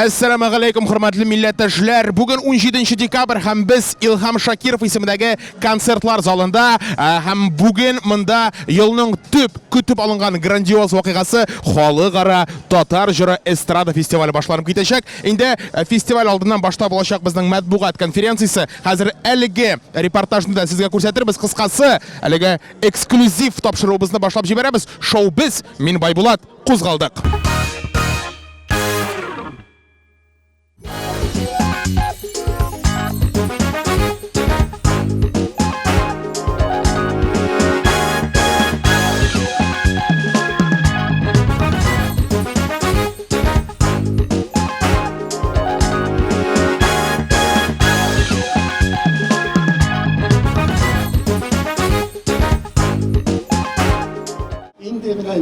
Assalamu alaikum, hurmatli millatdoshlar. Bugun 17 dekabr ham biz Ilham Shakirov ismidagi konsertlar zalında ham bugun mында yilning tüp kutib olingan grandioz voqeasi xalqaro Tatar jiri estrada festivali boshlanib ketacak. Endi festival oldidan boshlab bo'lacak bizning matbuot konferensiyasi. Hozir әлеге reportajni da sizga ko'rsatamiz. Qisqasi, әлеге eksklyuziv topshiruvimizni boshlab jiberamiz. Show biz, men Baybulat qo'zg'aldik.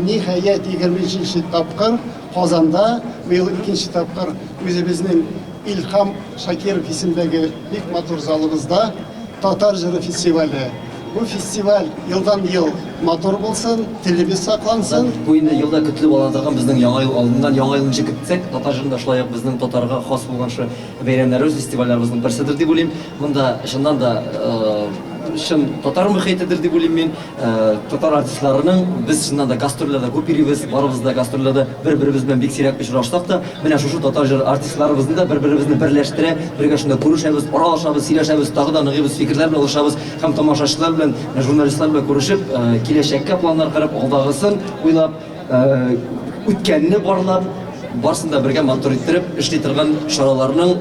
Nihayet 23. tapkır Kazan'da bu yıl 2. tapkır özümüzün İlham Shakirov isimdeki ilk motor zalımızda Tatar Jiri Festivali. Bu festival yıldan yıl motor olsun, tilimiz saklansın. Bu yılda kütlü olandırgan bizden яңа yıl aldından яңа yılınca kütsek, Tatar Jiri'nde şulayıp bizden Tatar'a has bulgan şu beyramlarımız, festivallerimizin birisidir diye bileyim. Bunda şundan da Şun Tatar mühitidir diye bileyim ben. Tatar artistlarının biz şundan da gastrollarda köp yürüyüz, barımızda gastrollarda bir-birimizden bek sirak uçraşsak da, mene şu Tatar Jiri artistlarımızın da bir-birimizni birleştire, birge şunda görüşemiz, aralaşabız, silaşabız, tagı da nığıyız, fikirler bilen alışabız, hem tamaşaçılar bilen, jurnalistler bilen görüşüp, kileşekke planlar qarab, aldağısın, uylap, ütkenini barlap, barsında birge motor ettirip, işletirgen şaralarının,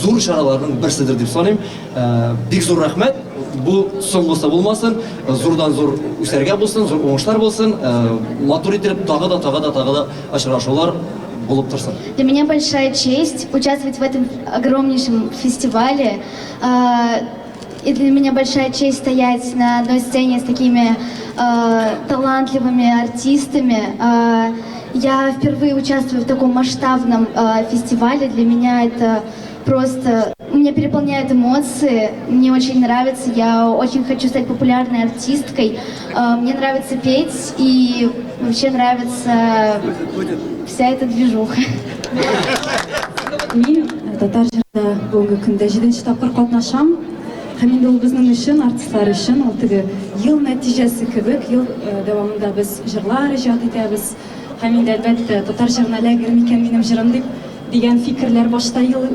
zor şaralarının birisidir deyip sanayım. Bek zor rahmet. Bu son olsa bulmasın, zordan zor üserge bulsun, zor oңuштар bulsun, motor ettirip tağı da aşıraşolar bulup dursun. Для меня большая честь участвовать в этом огромнейшем фестивале. И для меня большая честь стоять на одной сцене с такими талантливыми артистами. Я впервые участвую в таком масштабном фестивале. Для меня это просто... Меня переполняют эмоции, мне очень нравится, я очень хочу стать популярной артисткой. Мне нравится петь и вообще нравится вся эта движуха. Мен Татар Жирida бүгінгі күнде 7-ші тапқыр қатнашам. Һәм инде ул безнең өчен, артистлар өчен, ул теге ел нәтиҗәсе кебек, ел дәвамында без җырлар иҗат итәбез. Һәм инде әлбәттә Татар җырына эләгер микән минем җырым дигән фикерләр башта ел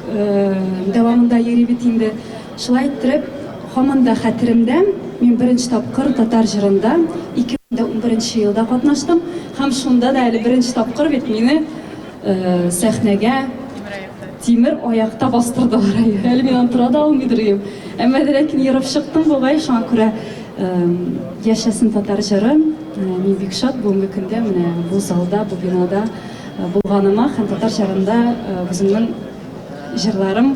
дәвамында йөри бит инде. Шулай иттереп, һаман да хәтеремдә, мин беренче тапкыр Татар җырында 2011 елда катнаштым. Һәм шунда да әле беренче тапкыр бит мине сәхнәгә тимер аякта бастырдылар. Әле мин тора да алмыйдырым. Әмма ләкин йөреп чыктым бугай, шуңа күрә яшәсен Татар җыры. Мин бик шат бүгенге көндә менә бу залда, бу бинада булганыма һәм Татар җырында безнең жырларым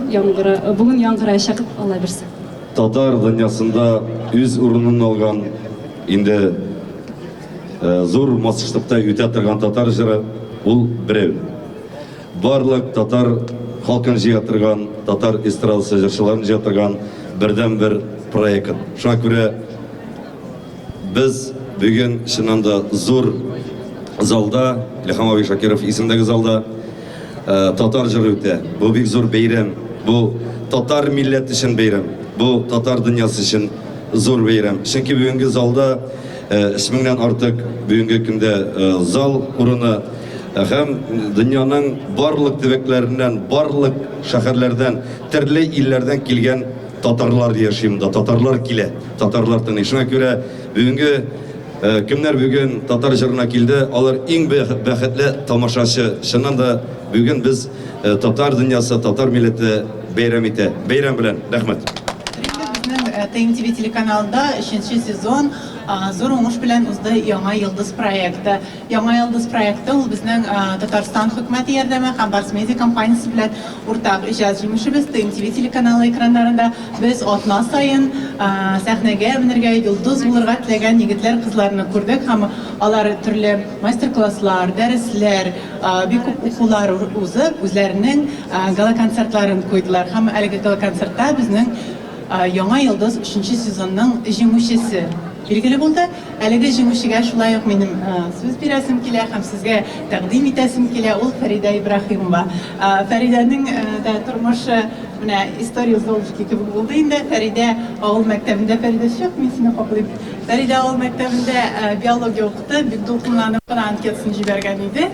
бүгін яңгырayacak Алла берсе. Татар дөньясында үз урынын алган, инде зур масштабта үтә торган Татар җыры ул берәү. Барлык татар халкын җыя торган, татар эстрадасы җырчыларын җыя торган бердән-бер проект. Шуңа күрә без бүген чыннан да зур залда, Илһам Шакиров исемдәге залда Татар җыры үтә. Бу бик зур бәйрәм. Бу татар милләт өчен бәйрәм. Бу татар дөньясы өчен зур бәйрәм. Чөнки бүгенге залда 3000-нән артык бүгенге көндә зал урыны һәм дөньяның барлык төбәкләреннән, барлык шәһәрләрдән, төрле илләрдән килгән татарлар яши монда. Татарлар килә. Татарлар тыный. Шуңа күрә бүгенге кемнәр бүген татар җырына килде, алар иң бәхетле тамашачы. Чыннан да бүгін біз татар дөньясы, татар милләте бәйрәм итә. Бәйрәм белән, рәхмәт. Bizning TMTV телеканалында 3-нче сезон зур уңыш белән узды Яңа Йылдыз проекты. Яңа Йылдыз проекты ул безнең Татарстан хөкүмәте ярдәме һәм Барс медиа компаниясе белән уртак иҗат җимешебез. TMTV телеканалы экраннарында без атна сайын сәхнәгә менергә, йолдыз булырга теләгән егетләр, кызларны күрдек һәм алар төрле мастер-класслар, дәресләр, бик күп укулар узып, үзләренең гала-концертларын куйдылар. Һәм әлеге гала-концертта безнең Яңа Йылдыз 3-нче сезонның җиңүчесе билгеле булды. Әлеге җиңүчегә шулай ук минем сүз бирәсем килә һәм сезгә тәкъдим итәсем килә, ул Фәридә Ибраһимова. Фәридәнең дә тормышы менә история золушки кебек булды инде. Фәридә авыл мәктәбендә, Фәридә чык, мин сине каплыйм. Фәридә авыл мәктәбендә биология укыды, бик дулкынланып кына анкетасын җибәргән иде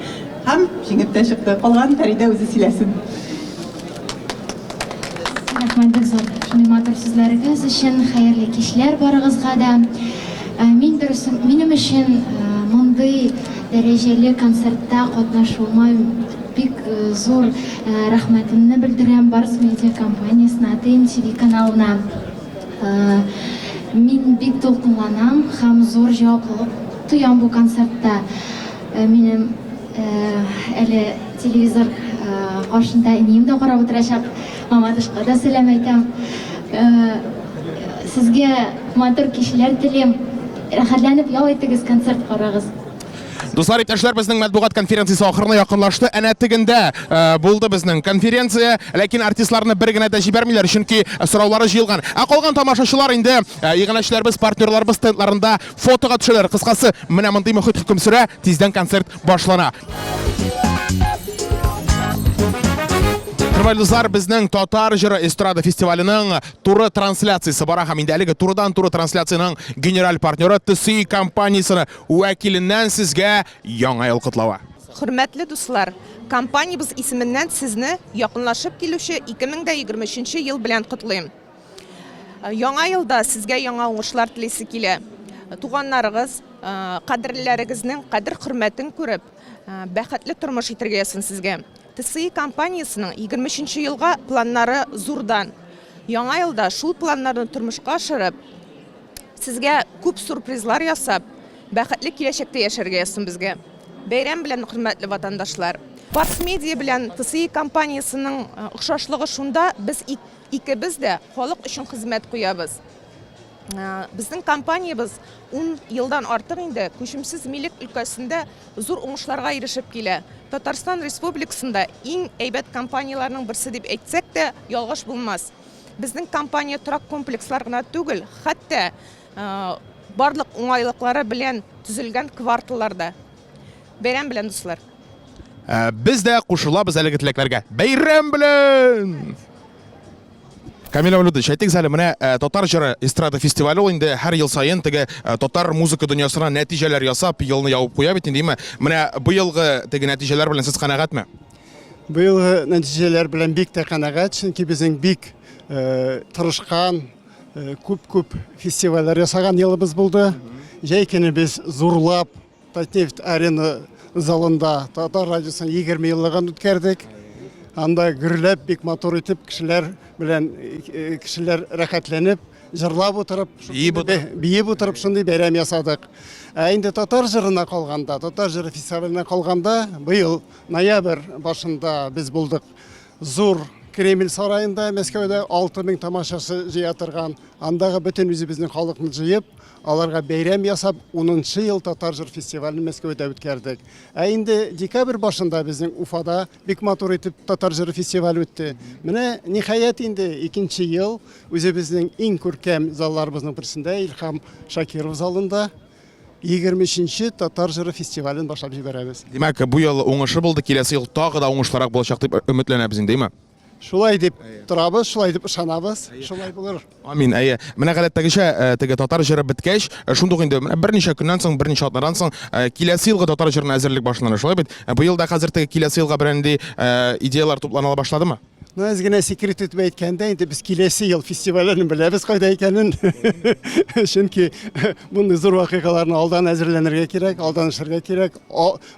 һәм җиңеп тә чыкты. Калган Фәридә үзе сөйләсен. Рахмәт бик зур. Шундый матур сүзләрегез өчен, хәерле кичләр барыгызга да. Минем өчен мондый дәрәҗәле концертта катнашуыма бик зур рәхмәтемне белдерәм Барс медиа компаниясына, ТМТV каналына. Мин бик дулкынланам һәм зур җаваплылык тоям бу концертта. Минем әле телевизор каршында инем дә карап утырачак. Мамадышка да сәлам әйтәм. Сезгә матур кичләр телим. Рәхәтләнеп ял итегез, концерт карагыз. Дуслар, иптәшләр, безнең матбугат конференциясе ахырына якынлашты. Әнә тегендә булды безнең конференция, ләкин артистларны бер генә дә җибәрмиләр, чөнки сораулары җыелган. Калган тамашачылар инде игенәчләрбез, партнерларыбыз стендларында фотога төшәләр. Кыскасы, менә мондый мөхит хөкем сөрә, тиздән концерт башлана. Хөрмәтле дуслар, безнең Татар җыры эстрада фестиваленең туры трансляциясе бара һәм инде әлеге турыдан-туры трансляцияның генераль партнеры ТСИ компаниясының вәкиленнән сезгә яңа ел котлавы. Хөрмәтле дуслар, компаниябыз исеменнән сезне якынлашып килүче 2023 ел белән котлыйм. Яңа елда сезгә яңа уңышлар телисе килә. Туганнарыгыз, кадерләрегезнең кадер-хөрмәтен күреп, бәхетле тормыш итәргә ясын сезгә. ТСИ компаниясының 23 елга планнары зурдан. Яңа елда шул планнарны тормышка ашырып, сезгә күп сюрпризлар ясап, бәхетле киләчәктә яшәргә ясын безгә. Бәйрәм белән, хөрмәтле ватандашлар. Барс медиа белән ТСИ компаниясының охшашлыгы шунда, без икебез дә халык өчен хезмәт куябыз. Безнең компаниябыз 10 елдан артык инде күчемсез милек өлкәсендә зур уңышларга ирешеп килә. Татарстан Республикасында иң әйбәт компанияларның берсе дип әйтсәк тә ялгыш булмас. Безнең компания торак комплекслар гына түгел, хәтта барлык уңайлыклары белән төзелгән кварталларда. Бәйрәм белән дуслар. Без дә кушылабыз әлеге теләкләргә. Бәйрәм белән! Камил Валудович, әйтегез әле, менә Татар җыры эстрада фестивале ул инде һәр ел сайын теге татар музыка дөньясына нәтиҗәләр ясап, елны ябып куя бит инде, менә бу елгы теге нәтиҗәләр белән сез канәгатьме? Бу елгы нәтиҗәләр белән бик тә канәгать, чөнки безнең бик тырышкан, күп фестивальләр ясаган елыбыз булды. Җәй көне без зурлап Татнефть арена залында Татар радиосын 20 еллыгын үткәрдек. Анда гөрләп, бик матур итеп кешеләр белән кешеләр рәхәтләнеп, җырлап утырып, биеп утырып шундый бәйрәм ясадык. Инде татар җырына калганда, татар җыры фестиваленә калганда, быел ноябрь башында без булдык. Зур Кремль сарайында Мәскәүдә 6000 тамашачы җыя торган. Андагы бөтен үзебезнең халыкны җыеп, аларга бәйрәм ясап, 10нчы ел татар җыр фестивален Мәскәүдә үткәрдек. Инде декабрь башында безнең Уфада бик матур итеп татар җыры фестивале үтте. Менә ниһаять инде 2нче ел үзебезнең иң күркәм залларыбызның берсендә Илһам Шакиров залында 23нче татар җыры фестивален башлап җибәрәбез. Димәк, бу ел уңышы булды, киләсе ел тагы да уңышлырак булачак дип өметләнәбез инде, әйме? Шулай дип торабыз, шулай дип ышанабыз, шулай булыр. Амин, әйе. Менә гадәттәгечә теге татар җыры беткәч, шундук инде берничә көннән соң, берничә атнадан соң киләсе елга татар җырына әзерлек башлана, шулай бит? Бу елда хәзер теге киләсе елга берәр идеялар туплана башладымы? Аз генә секрет итеп әйткәндә, инде без киләсе ел фестивален беләбез кайда икәнен. Чөнки бундай зур вакыйгаларны алдан әзерләнергә кирәк, алдан эшләргә кирәк.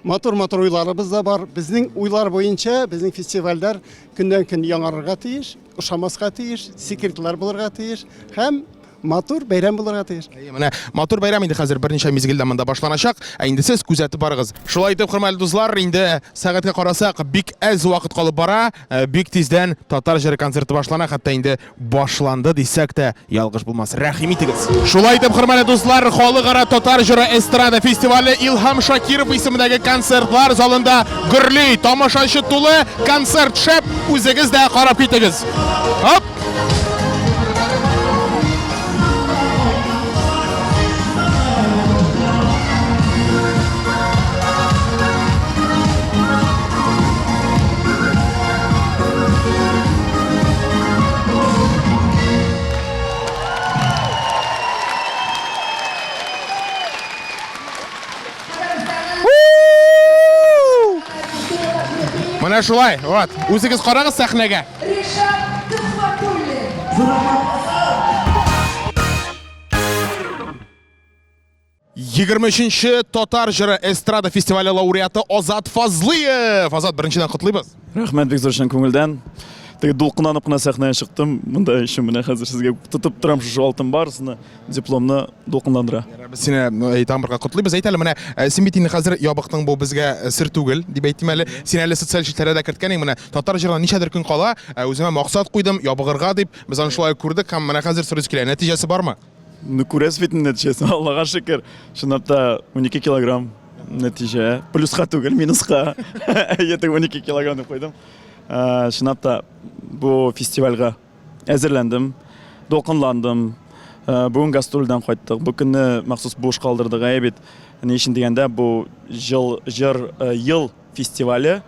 Матур уйларыбыз да бар. Безнең уйлар буенча безнең фестивальләр көннән-көн яңарырга тиеш, ошамаска тиеш, секретлар булырга тиеш һәм матур бәйрәм булырга тиеш. Менә матур бәйрәм инде хәзер берничә мизгелдә монда башланачак. Инде сез күзәтеп барыгыз. Шулай итеп, хөрмәтле дуслар, инде сәгатькә карасак, бик әз вакыт калып бара. Бик тиздән татар җыры концерты башлана, хәтта инде башланды дисәк тә ялгыш булмас. Рәхим итегез. Шулай итеп, хөрмәтле дуслар, халыкара татар җыры эстрада фестивале Илһам Шакиров исемендәге концертлар залында гөрли, тамашачы тулы, концерт шәп, үзегез дә карап китегез. Хоп! Менә шулай. Вот. Үзегез карагыз сәхнәгә. 23-нче Татар җыры эстрада фестивале лауреаты Азат Фазлыев. Азат, беренчедән котлыйбыз. Рәхмәт бик зур шын күңелдән. Теге дулкынланып кына сәхнәгә чыктым. Монда еще менә хәзер сезгә тотып торам шу алтын барысына, дипломны дулкынландыра. Без сине тагын бер котлыйбыз. Әйт әле, менә син бит инде хәзер ябыктың бу безгә сер түгел дип әйтим әле. Син әле социаль челтәрдә керткән менә татар җырына ничәдер көн кала, үземә максат куйдым ябыгырга дип. Без аны шулай күрдек һәм менә хәзер сорыйс килә. Нәтиҗәсе бармы? Ну күрәс бит нәтиҗәсе. Аллага шөкер. Шунда 12 килограмм нәтиҗә. Плюска түгел, минуска. Әйе, 12 килограмм дип куйдым. Шунда бу фестивальгә әзерләндем, дулкынландым. Бүген гастрольдән кайттык. Бу көнне махсус буш калдырдык. Бит ни өчен дигәндә бу ел фестивале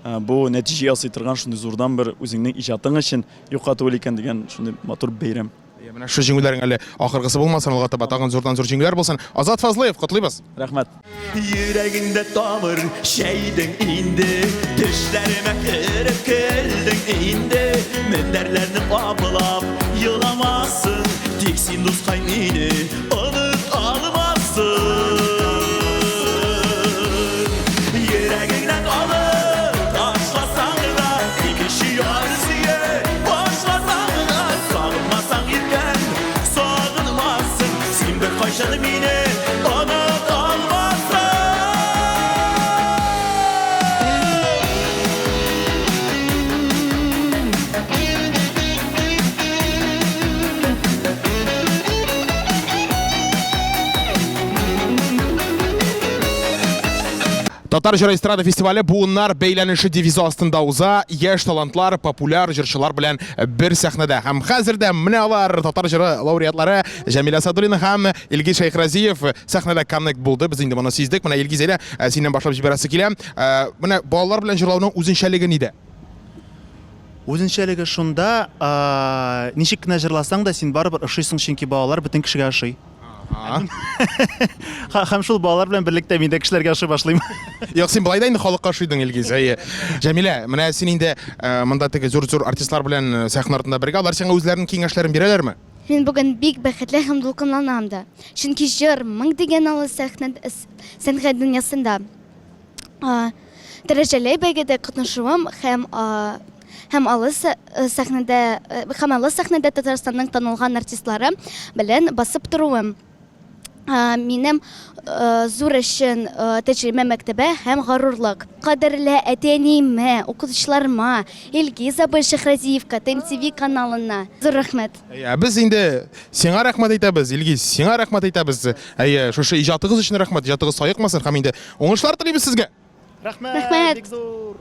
бу нәтиҗә ясый торган шундый зурдан бер үзеңнең иҗатың өчен юкка түгел икән дигән шундый матур бәйрәм. Менә шу җиңүләрең әле ахыргысы булмасын, алга таба тагын зурдан зур җиңүләр булсын. Азат Фазлыев, котлыйбыз. Рәхмәт. Йөрәгеңдә тамыр шәйдең инде, төшләремә кереп келдең инде, мендәрләрне капылап еламассың, тик син дускай мине оныт алмассың. Йөрәгеңнән алып ташласаң да, икенче ярсыгы башlasаң да, сагынмасаң иркән, сагынмассың, син бер кайчан мине оныт алмассың. Татар җыры эстрада фестивале буыннар бәйләнеше девизы астында уза. Яшь талантлар, популяр җырчылар белән бер сәхнәдә. Һәм хәзердә менә алар татар җыры лауреатлары Җәмилә Садуллина һәм Илгиз Шәйхразиев сәхнәдә коннект булды. Без инде моны сиздек. Менә Илгиз әле синнән башлап җибәрәсе килә. Менә балалар белән җырлауның үзенчәлеге нидә? Үзенчәлеге шунда, ничек кенә җырласаң да син барыбер ошыйсың, чөнки балалар бөтен кешегә ошый. Һәм шул балалар белән берлектә мин дә кешеләргә ошый башлыйм. Юк, син былай да инде халыкка ошыйдың, Илгиз. Җәмилә, менә син инде монда теге зур артистлар белән сәхнә артында бергә, алар сиңа үзләренең киңәшләрен бирәләрме? Мин бүген бик бәхетле һәм дулкынланам да. Чөнки җыр моң дигән алыс сәнгать дөньясында дәрәҗәле бәйгедә катнашуым һәм алыс сәхнәдә Татарстанның танылган артистлары белән басып торуым. Минем зур өчен тәҗрибә мәктәбе һәм горурлык. Кадерле әтәниемә, укытучыларыма, Илгиз абый Шәйхразиевка, ТМТV каналына зур рәхмәт. Без инде сиңа рәхмәт әйтәбез, Илгиз, сиңа рәхмәт әйтәбез. Шушы иҗатыгыз өчен рәхмәт, иҗатыгыз саекмасын һәм инде уңышлар телибез сезгә. Рәхмәт. Бик зур.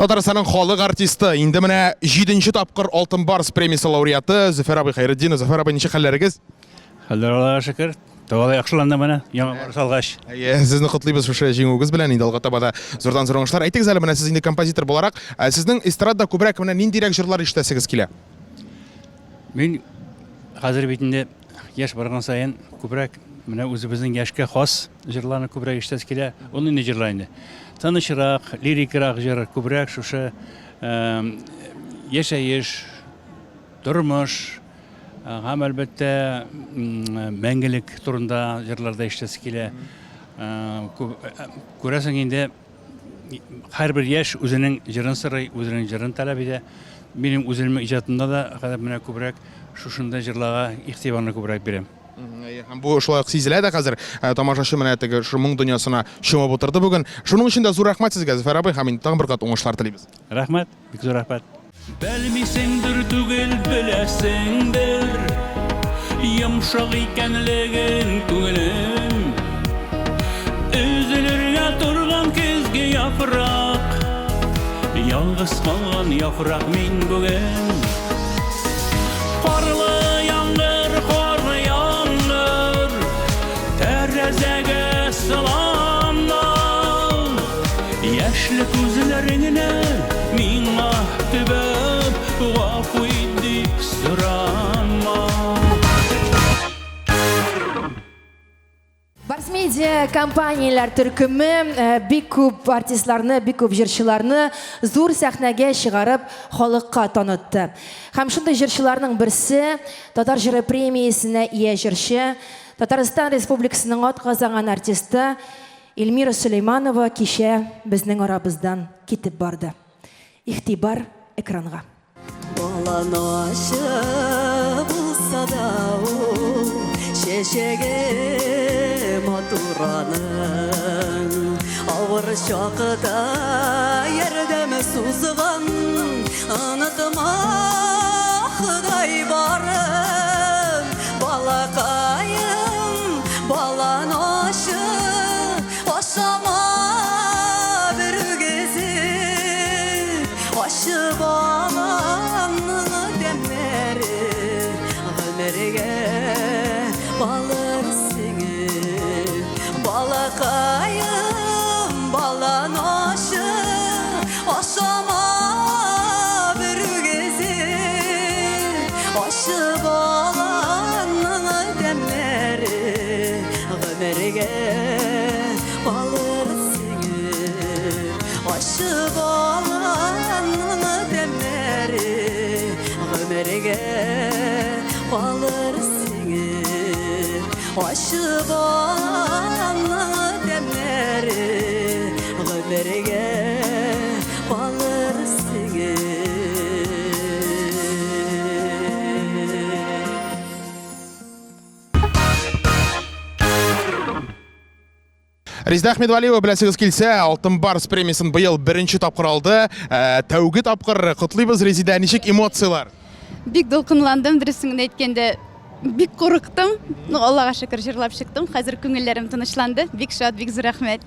Татарстанның халық артисты, инде менә 7-нче тапкыр Алтын Барс премиясе лауреаты Зөфәр абый Хәйретдинов. Зөфәр абый, ничек хәлләрегез? Хәлләр Аллага шөкер. Тагы яхшыланды менә. Яңа барыс алгач. Сезне котлыйбыз шушы җиңүгез белән, инде алга таба да зурдан зур уңышлар. Әйтегез әле, менә сез инде композитор буларак, сезнең эстрадада күбрәк менә ниндирәк җырлар ишетәсегез килә? Мин хәзер бит инде яшь барган саен күбрәк менә үзебезнең яшькә хас җырларны күбрәк ишетәс килә. Ул инде җырлар инде. Тынычрак, лирикрак җыр күбрәк шушы яшәеш, тормыш, һәм әлбәттә мәңгелек турында җырларда ишетәс килә. Күрәсең инде һәрбер яшь үзенең җырын сорый, үзенең җырын таләп итә. Минем үземнең иҗатымда да хәзер менә күбрәк шушында җырларга игътибарны күбрәк бирәм. Һәм бу шулай ук сизелә дә хәзер. Тамашачы менә теге моң дөньясына чумып утырды бүген. Шуның өчен дә зур рәхмәт сезгә, Зөфәр абый, һәм тагын бер кат уңышлар телибез. Рәхмәт, бик зур рәхмәт. Белмисеңдер түгел беләсеңдер, йомшак икәнлеген күңелем. Өзелергә торган көзге яфрак, ялгыз калган яфрак мин бүген. Карлы яңгыр, тәрәзәгә сыланма, яшьлек үзләреңне миңа төбәп, гафу ит дип соранма. Барс медиа компаниялар төркеме бик күп артистларны, бик күп җырчыларны зур сәхнәгә чыгарып, халыкка танытты. Һәм шундый җырчыларның берсе Татар җыры премиясенә ия җырчы, Татарстан Республикасының атказанган артисты Эльмира Сулейманова кичә безнең арабыздан китеп барды. Игътибар экранга. Баланашы булса да ул чәчәге матураның, авыр чакта ярдәме сузган, онытма Ходай барын, балакаем, баланашы ашама бер үгезе, ашы баланың дәмләре гомергә балыр сиңе, балакаем, баланашы ашама бер үгезе, ашы баланың дәмләре гомергә балыр сиңе, ашы баланың дәмләре гомергә балыр сиңе, ашы баланың дәмләре гомергә балыр сиңе. Резида Ахмедвалиева, беләсегез килсә, Алтын Барс премиясын быел беренче тапкыр алды. Тәүге тапкыр котлыйбыз. Резида, ничек эмоциялар? Бик дулкынландым, дөресен әйткәндә, бик курыктым. Аллага шөкер, җырлап чыктым. Хәзер күңелләрем тынычланды. Бик шат, бик зур рәхмәт.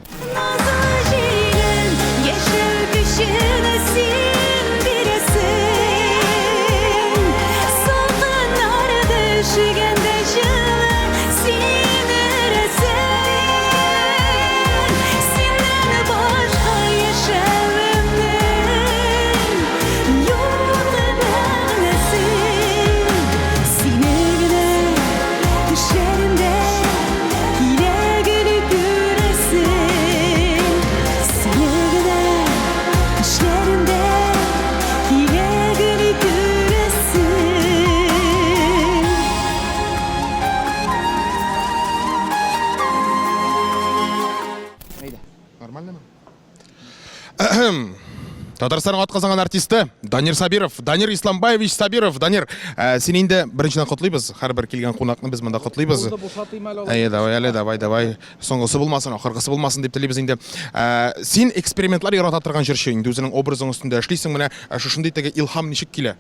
Татарстанның атказанган артисты Данир Сабиров, Данир Исламбаевич Сабиров. Данир, син инде беренчедән котлыйбыз. Һәрбер килгән кунакны без монда котлыйбыз. Давай. Соңгысы булмасын, ахыргысы булмасын дип телибез инде. Син экспериментлар ярата торган җырчы, инде үзенең образың өстендә эшлисең. Менә шушындый теге илһам ничек килә?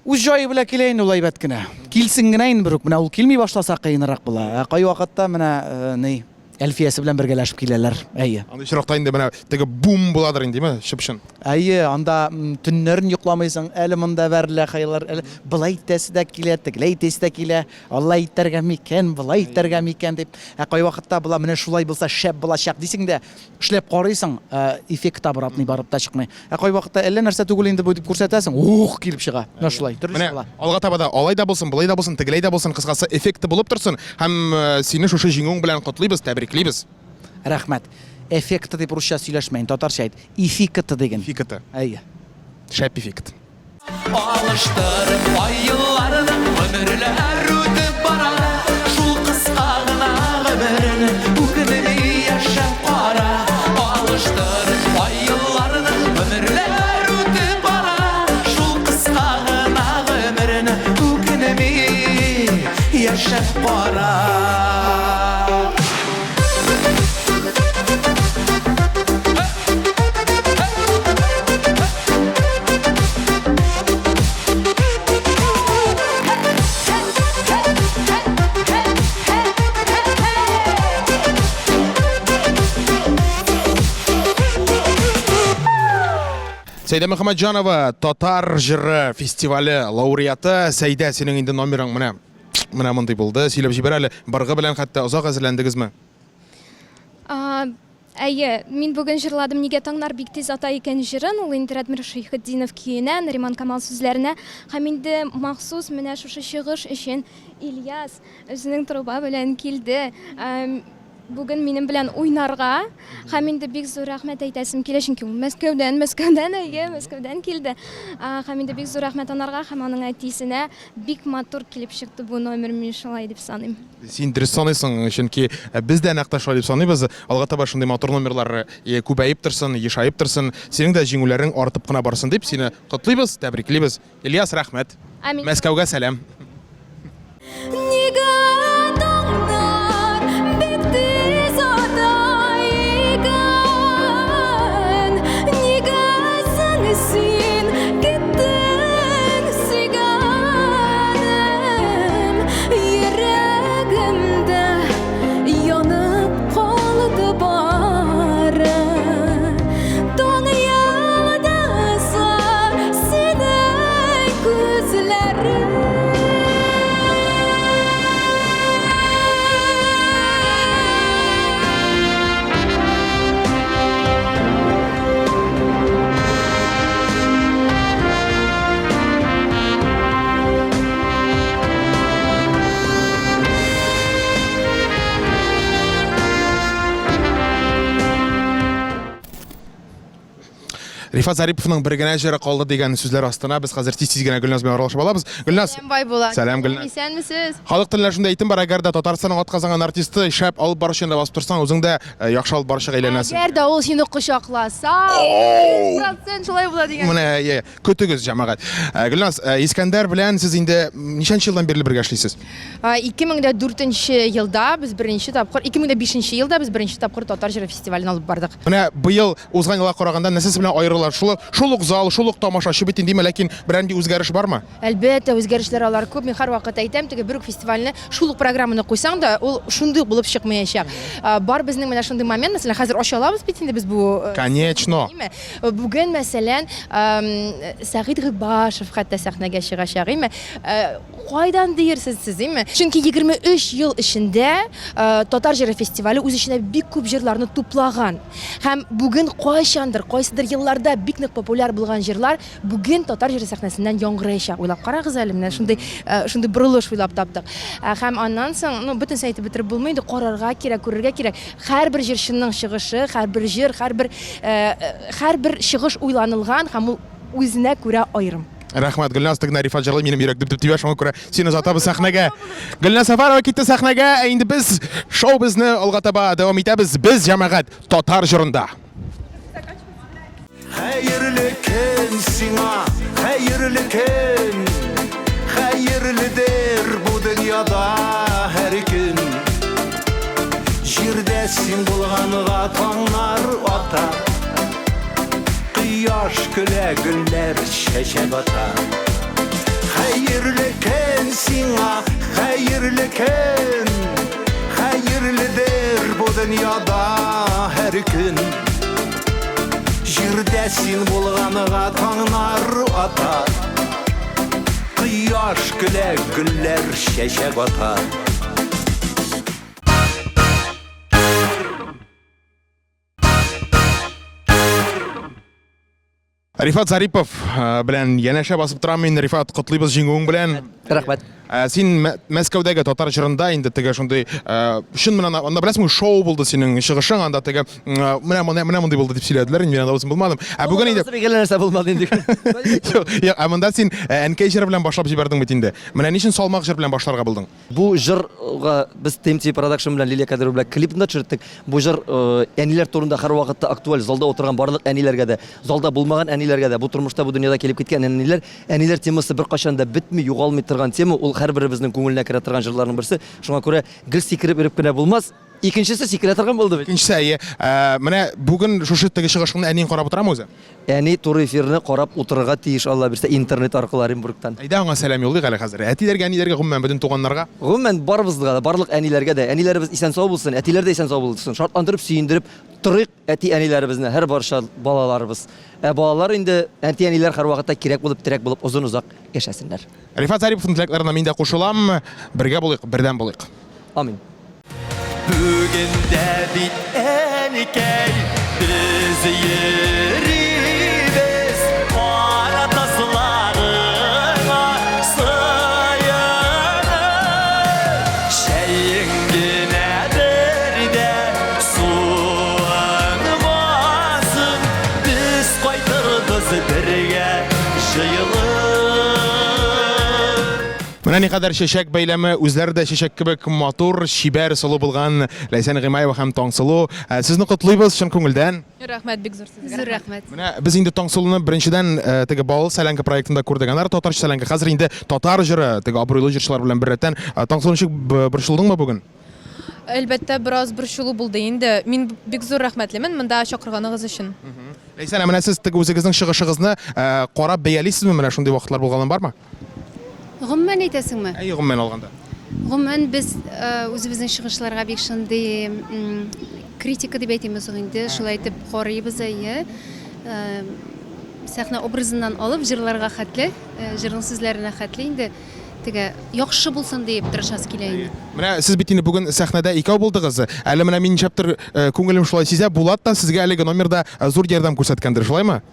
Үз җае белән килә инде ул әйбәт кенә. Килсен генә инде бер үк. Менә ул килми башласа кыенрак була. Кай вакытта менә Әлфиясы белән бергәләшеп киләләр. Әйе. Аны очракта инде менә теге бум буладыр инде, ме? Шыпшын. Әйе, анда төннәрен йокламыйсың, әле монда бәрелә хәйләр, әле былай итәсе дә килә, тегеләй итәсе дә килә. Алла итәргә микән, былай итәргә микән дип. Кай вакытта була менә шулай булса шәп булачак дисең дә, эшләп карыйсың, эффект табыратмый барып та чыкмый. Кай вакытта әллә нәрсә түгел инде бу дип күрсәтәсең, ух килеп чыга. Менә шулай, төрле була. Алга таба да алай да булсын, былай да булсын, тегеләй дә булсын, кыскасы эффекты булып торсын һәм сине шушы җиңүң белән котлыйбыз, тәбриклибез. Рәхмәт. Эффект дип русча сөйләшмәйин, татарча әйт. Эффект дигән. Эффект. Әйе. Шәп эффект. Алыштырып айларны ömürler үтеп бара шул кыска гына гомерне үкенми яшәп кара алыштырып айларны ömürler үтеп бара шул кыска гына гомерне үкенми яшәп кара. Сәйдә Мөхәммәтҗанова, Татар җыры фестивале лауреаты. Сәйдә, синең инде номерың менә мондай булды. Сөйләп җибәр әле. Баргы белән хәтта озак әзерләндегезме? Әйе, мин бүген җырладым «Нигә таңнар бик тиз ата икән» җырын, ул инде Радмир Шәйхетдинов көенә, Нариман Камал сүзләренә, һәм инде махсус менә шушы чыгыш өчен Ильяс үзенең труба белән килде. Бүген минем белән уйнарга, һәм инде бик зур рәхмәт әйтәсем килә, чөнки ул Мәскәүдән килде. Һәм инде бик зур рәхмәт анарга һәм аның әтисенә бик матур килеп чыкты бу номер, мин шулай дип саныйм. Син дөрес саныйсың, чөнки без дә нәкъ шулай дип саныйбыз. Алга таба шундый матур номерлар күбәеп торсын, ешаеп торсын, синең дә җиңүләрең артып кына барсын дип сине котлыйбыз, тәбриклибез. Ильяс, рәхмәт. Мәскәүгә сәлам. Рифат Зариповның бер генә җыры калды дигән сүзләр астына без хәзер тиз генә Гөлназ белән аралашып алабыз. Гөлназ. Сәлам Гөлназ. Исәнмесез? Халык телендә шундый әйтем бар, әгәр дә Татарстанның атказанган артисты шәп алып баручы да басып торсаң, үзең дә яхшы алып баручыга әйләнәсең. Әгәр дә ул сине кочакласа, 100% шулай була дигән. Менә көтегез җәмәгать. Гөлназ, Искәндәр белән сез инде ничәнче елдан бирле бергә эшлисез? 2004 елда без беренче тапкыр, 2005 елда без беренче тапкыр Татар җыры фестивален алып бардык. Менә быел узган елга караганда нәрсәсе белән аерылар? Шул ук зал, шул ук тамашачы бит инде, ләкин берәнди үзгәреш бармы? Әлбәттә, үзгәрешләр алар күп. Мин һәрвакыт әйтәм, теге бер фестивальне шул ук программаны куйсаң да, ул шундый булып чыкмаячак. Бар безнең менә шундый момент, мәсәлән, хәзер ачалабыз бит инде без бу. Конечно. Бүген мәсәлән, Сәгыйд Гыйбашев хәтта сәхнәгә чыгачак, име? Кайдан диерсез сез, име? Чөнки 23 ел эчендә Татар җыры фестивале үз эченә бик күп җырларны туплаган. Һәм бүген кайчандыр, кайсыдыр елларда бик нык популяр булган җырлар бүген Татар җыры сәхнәсеннән яңгыраячак. Уйлап карагыз әле, менә шундый борылыш уйлап таптык. Һәм аннан соң, бөтен сәйте бетереп булмый инде, карарга кирәк, күрергә кирәк. Һәрбер җырчының чыгышы, һәрбер җыр, һәрбер чыгыш уйланылган һәм ул үзенә күрә аерым. Рәхмәт, Гөлназ, тегенә Рифат җырлый, минем йөрәк дөп тибә, шуңа күрә сине озатабыз сәхнәгә. Гөлназ Сафарова китте сәхнәгә, инде без шоу-безне алга таба дәвам итәбез. Без җәмәгать Татар җырында. Хәерле көн сиңа, хәерле көн. Хәерледер бу дөньяда һәр көн. Җирдә син булганга таңнар ата. Кояш көлә, гөлләр чәчәк ата. Хәерле көн сиңа, хәерле көн. Хәерледер бу дөньяда dünyada her gün Jirde sen bulğanığa tağlar atar Kıyaş güle güller şeşek atar Рифат Зарипов белән янәшә басып торам мин. Рифат, котлыйбыз җиңүең белән. Рәхмәт. Син Мәскәүдәге татар җырында инде теге шундый шун менә анда беләсеңме шоу булды синең чыгышың анда теге менә мондый булды дип сөйләделәр. Мин анда үзем булмадым. Бүген инде нәрсә булмады инде. Юк, монда син Әнкәй җыры белән башлап җибәрдең бит инде. Менә ничек салмак җыр белән башларга булдың? Бу җырга без TMT Production белән Лилия Кадырова белән клипны төшерттек. Бу җыр әниләр турында һәр вакытта актуаль. Залда утырган барлык әниләргә дә, залда булмаган әниләргә дә, бу тормышта бу дөньяда килеп киткән әниләр темасы беркайчан да бетми, югалмый торган тема. Ул һәрберебезнең күңеленә керә торган җырларның берсе. Шуңа күрә гел сикереп өреп кенә булмас. Икенчесе сикерә торган булды бит. Икенчесе, менә бүген шушы теге чыгышыңны әниң карап утырамы үзе? Әни туры эфирне карап утырырга тиеш, Алла бирсә, интернет аркылы Оренбургтан. Әйдә аңа сәлам юллыйк әле хәзер. Әтиләргә, әниләргә, гомумән бөтен туганнарга. Гомумән барыбызга да, барлык әниләргә дә, әниләребез исән сау булсын, әтиләр дә исән сау булсын. Шатландырып, сөендереп торыйк әти әниләребезне, һәр барча балаларыбыз. Балалар инде әти әниләр һәр вакытта кирәк булып, терәк булып озын-узак яшәсеннәр. Рифат Зариповның теләкләренә мин дә кушылам. Бергә булыйк, бердәм булыйк. Амин. Bugün de bit enikey biz yeribiz Kara taslarına sığınır Şeyin ginedir de suanmasın Biz koydurduz birge jıyılır Менә никадәр чәчәк бәйләме, үзләре дә чәчәк кебек матур, чибәр, сылу булган Ләйсән Гыймаева һәм Таңсылу. Сезне котлыйбыз чын күңелдән. Рәхмәт, бик зур сезгә. Зур рәхмәт. Менә без инде Таңсылуны беренчедән теге Бал Сәләнке проектында күрдек. Аннары татарча Сәләнке. Хәзер инде татар җыры, теге абруйлы җырчылар белән беррәттән. Таңсылу ничек борчылдыңмы бүген? Әлбәттә, бераз борчылу булды инде. Мин бик зур рәхмәтлемен монда чакырганыгыз өчен. Ләйсән, менә сез теге үзегезнең чыгышыгызны карап бәялисезме? Менә шундый вакытлар булганы бармы? Гомумән әйтәсеңме? Әй, гомумән алганда. Гомумән без үзебезнең чыгышларга бик шундый критика дип әйтәбез инде, шулай итеп карыйбыз әйе. Сәхнә образыннан алып җырларга хәтле, җырның сүзләренә хәтле инде теге яхшы булсын дип тырышасы килә инде. Менә сез бит инде бүген сәхнәдә икәү булдыгыз. Әле менә мин ничәптер күңелем шулай сизә, Булат та сезгә әлеге номерда зур ярдәм күрсәткәндер, шулаймы?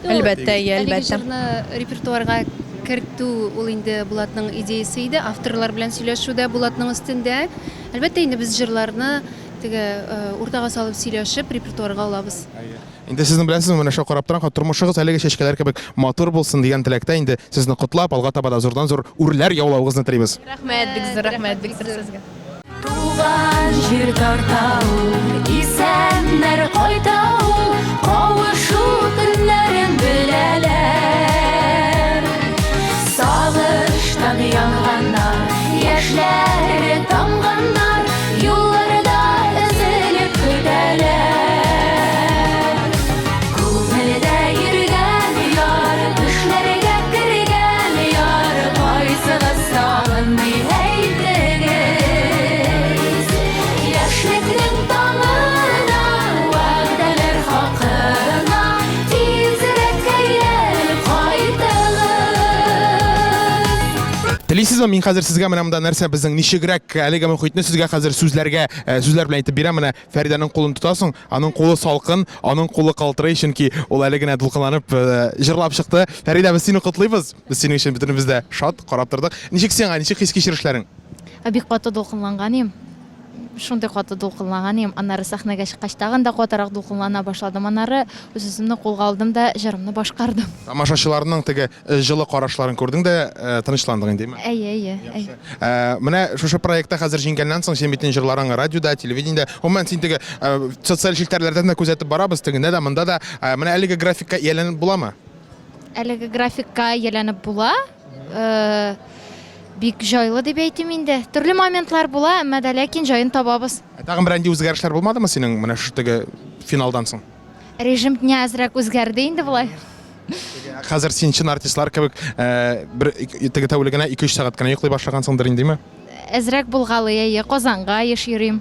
Әлбәттә, әлбәттә. Җырны репертуарга кертү ул инде Булатның идеясе иде. Авторлар белән сөйләшүдә Булатның өстендә. Әлбәттә инде без җырларны теге уртага салып сөйләшеп репертуарга алабыз. Инде сезнең белән менә шул карап торган тормышыгыз әлеге чәчкәләр кебек матур булсын дигән теләктә инде сезне котлап, алга таба да зурдан зур үрләр яулавыгызны телибез. Рәхмәт, бик зур рәхмәт, бик зур сезгә. Туган җир тарта ул, исәннәр кайта ул, кавышу көннәрен беләләр. Сагыштан янганнар, яшьләре тамганнар, юлларда эзелеп көтәләр. Күңелдә йөргән яр, төшләргә кергән яр, кайсыгыз сагынмый әйтегез. Яшьлекнең таңына, вәгъдәләр хакына, тизрәк әйләнеп кайтыгыз. Телисезме, мин хәзер сезгә менә монда нәрсә безнең ничегрәк әлеге мөхитне сезгә хәзер сүзләр белән әйтеп бирәм. Менә Фәридәнең кулын тотасың, аның кулы салкын, аның кулы калтырый, чөнки ул әле генә дулкынланып җырлап чыкты. Фәридә, без сине котлыйбыз. Без синең өчен бөтенебез дә шат карап тордык. Ничек сиңа, ничек хис кичерешләрең? Бик каты дулкынланган идем. Шундый каты дулкынлаган идем. Аннары сәхнәгә чыккач тагын да катырак дулкынлана башладым. Аннары үземне кулга алдым да җырымны башкардым. Тамашачыларның теге җылы карашларын күрдең дә тынычландың инде. Әйе. Менә шушы проектта хәзер җиңгәннән соң син битен җырларың радиода, телевидениедә, гомумән син теге социаль челтәрләрдән дә күзәтеп барабыз, тегендә дә, монда да. Менә әлеге графикка ияләнеп буламы? Әлеге графикка ияләнеп була. Бик җайлы дип әйтим инде. Төрле моментлар була, әмма дә ләкин җаен табабыз. Тагын бер андый үзгәрешләр булмадымы синең менә шу теге финалдан соң? Режим дня әзрәк үзгәрде инде булай. Хәзер син чын артистлар кебек бер теге тәүлегенә 2-3 сәгать кенә йоклый башлагансыңдыр инде, диме? Әзрәк булгалы, әйе, Казанга еш йөрим.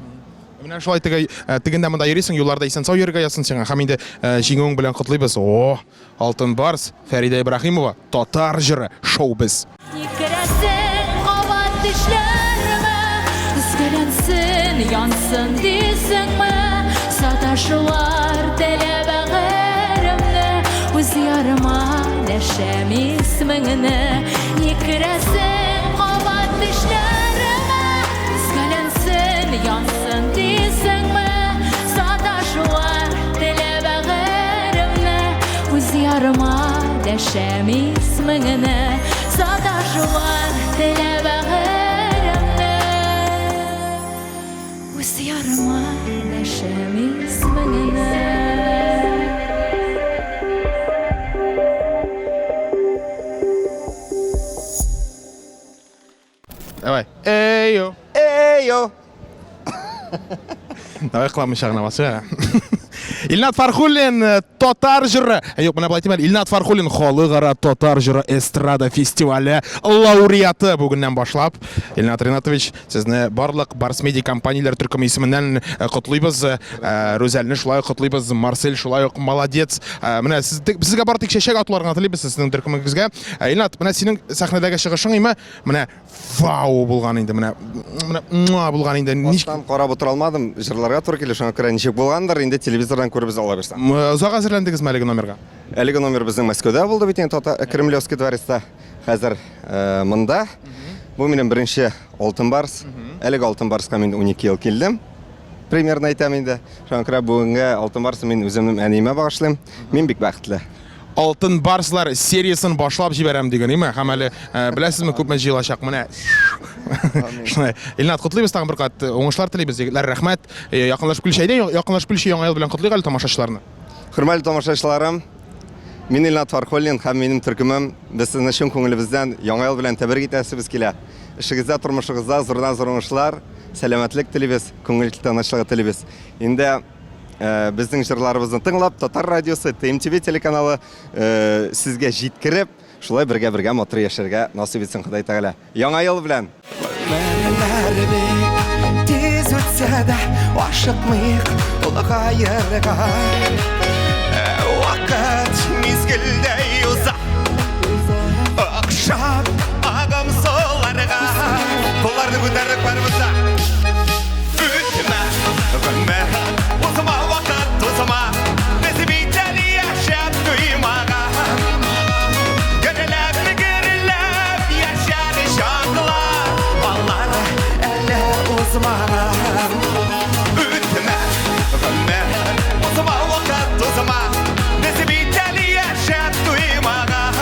Менә шулай тегендә монда йөрисең, юлларда исән сау йөрергә ясың сиңа. Һәм инде җиңүең белән котлыйбыз. О, Алтын Барс, Фәрида Ибраһимова, татар җыры, шоу без. Керәсен кабат тешләрмә, искәләнсен, янсын дисеңме, саташулар теләбәгәремне, үз ярыма дәшәм исмеңне. Керәсен кабат тешләрмә, искәләнсен, янсын дисеңме, саташулар теләбәгәремне, үз ярыма дәшәм исмеңне. Саташулар теләбәгәремне, үз ярыма дәшәм исмеңне. Давай. Эйо. Эйо. Давай кыламын шагынабасы. Илнат Фархуллин, татар җыры. Юк, менә булай тимәл. Илнат Фархуллин халыкара татар җыры эстрада фестивале лауреаты бүгеннән башлап. Илнат Ринатович, сезне барлык Барс Медиа компанияләр төркеме исеменнән котлыйбыз. Рүзәлне шулай котлыйбыз, Марсель шулай ук молодец. Менә сезгә бары тик чәчәк атларга телибез сезнең төркемегезгә. Илнат, менә синең сәхнәдәге чыгышың име? Менә вау булган инде, менә булган инде. Ничек карап утыра алмадым, җырларга туры килә, шуңа күрә ничек булгандыр, инде телевизордан күреп ала бирсәм. Узак әзерләндегезме әлеге номерга? Әлеге номер безнең Мәскәүдә булды бит инде, Кремлевский дворецта. Хәзер монда. Бу минем беренче Алтын Барс. Әлеге Алтын Барска мин 12 ел килдем. Примерно әйтәм инде. Шуңа күрә бүгенге Алтын Барсны мин үземнең әниемә багышлыйм. Мин бик бәхетле. Алтын Барслар сериясын башлап җибәрәм дигән име? Һәм әле беләсезме, күпме җыелачак менә. Шулай. Илнат, котлыйбыз тагын бер кат. Уңышлар телибез. Егетләр, рәхмәт. Якынлашып килүчәйдә, якынлашып килүче яңа ел белән котлыйк әле тамашачыларны. Хөрмәтле тамашачыларым, мин Илнат Фархуллин һәм минем төркемем без сезне чын күңелебездән яңа ел белән тәбрик итәсебез килә. Эшегездә, тормышыгызда зурдан-зур уңышлар, сәламәтлек телибез, күңел тынычлыгы телибез. Инде безнең җырларыбызны тыңлап, Татар радиосы, ТМТV телеканалы сезгә җиткереп, шулай бергә матур яшәргә насыйп итсен Ходай Тәгалә. Яңа ел белән. Тиз үтсә дә ашыкмыйк улыгаерга. Вакыт мизгелдәй уза. Акшап агым соларга. Буларны күтәреп барыбызда. Үтмә, үтмә. Узма вакыт, узма. Без битәр яшәп туймаган. Гөреләп яшәр җанлар. Баллар әле узмаган. Үтмә, үтмә. Узма вакыт, узма. Без битәр яшәп туймаган.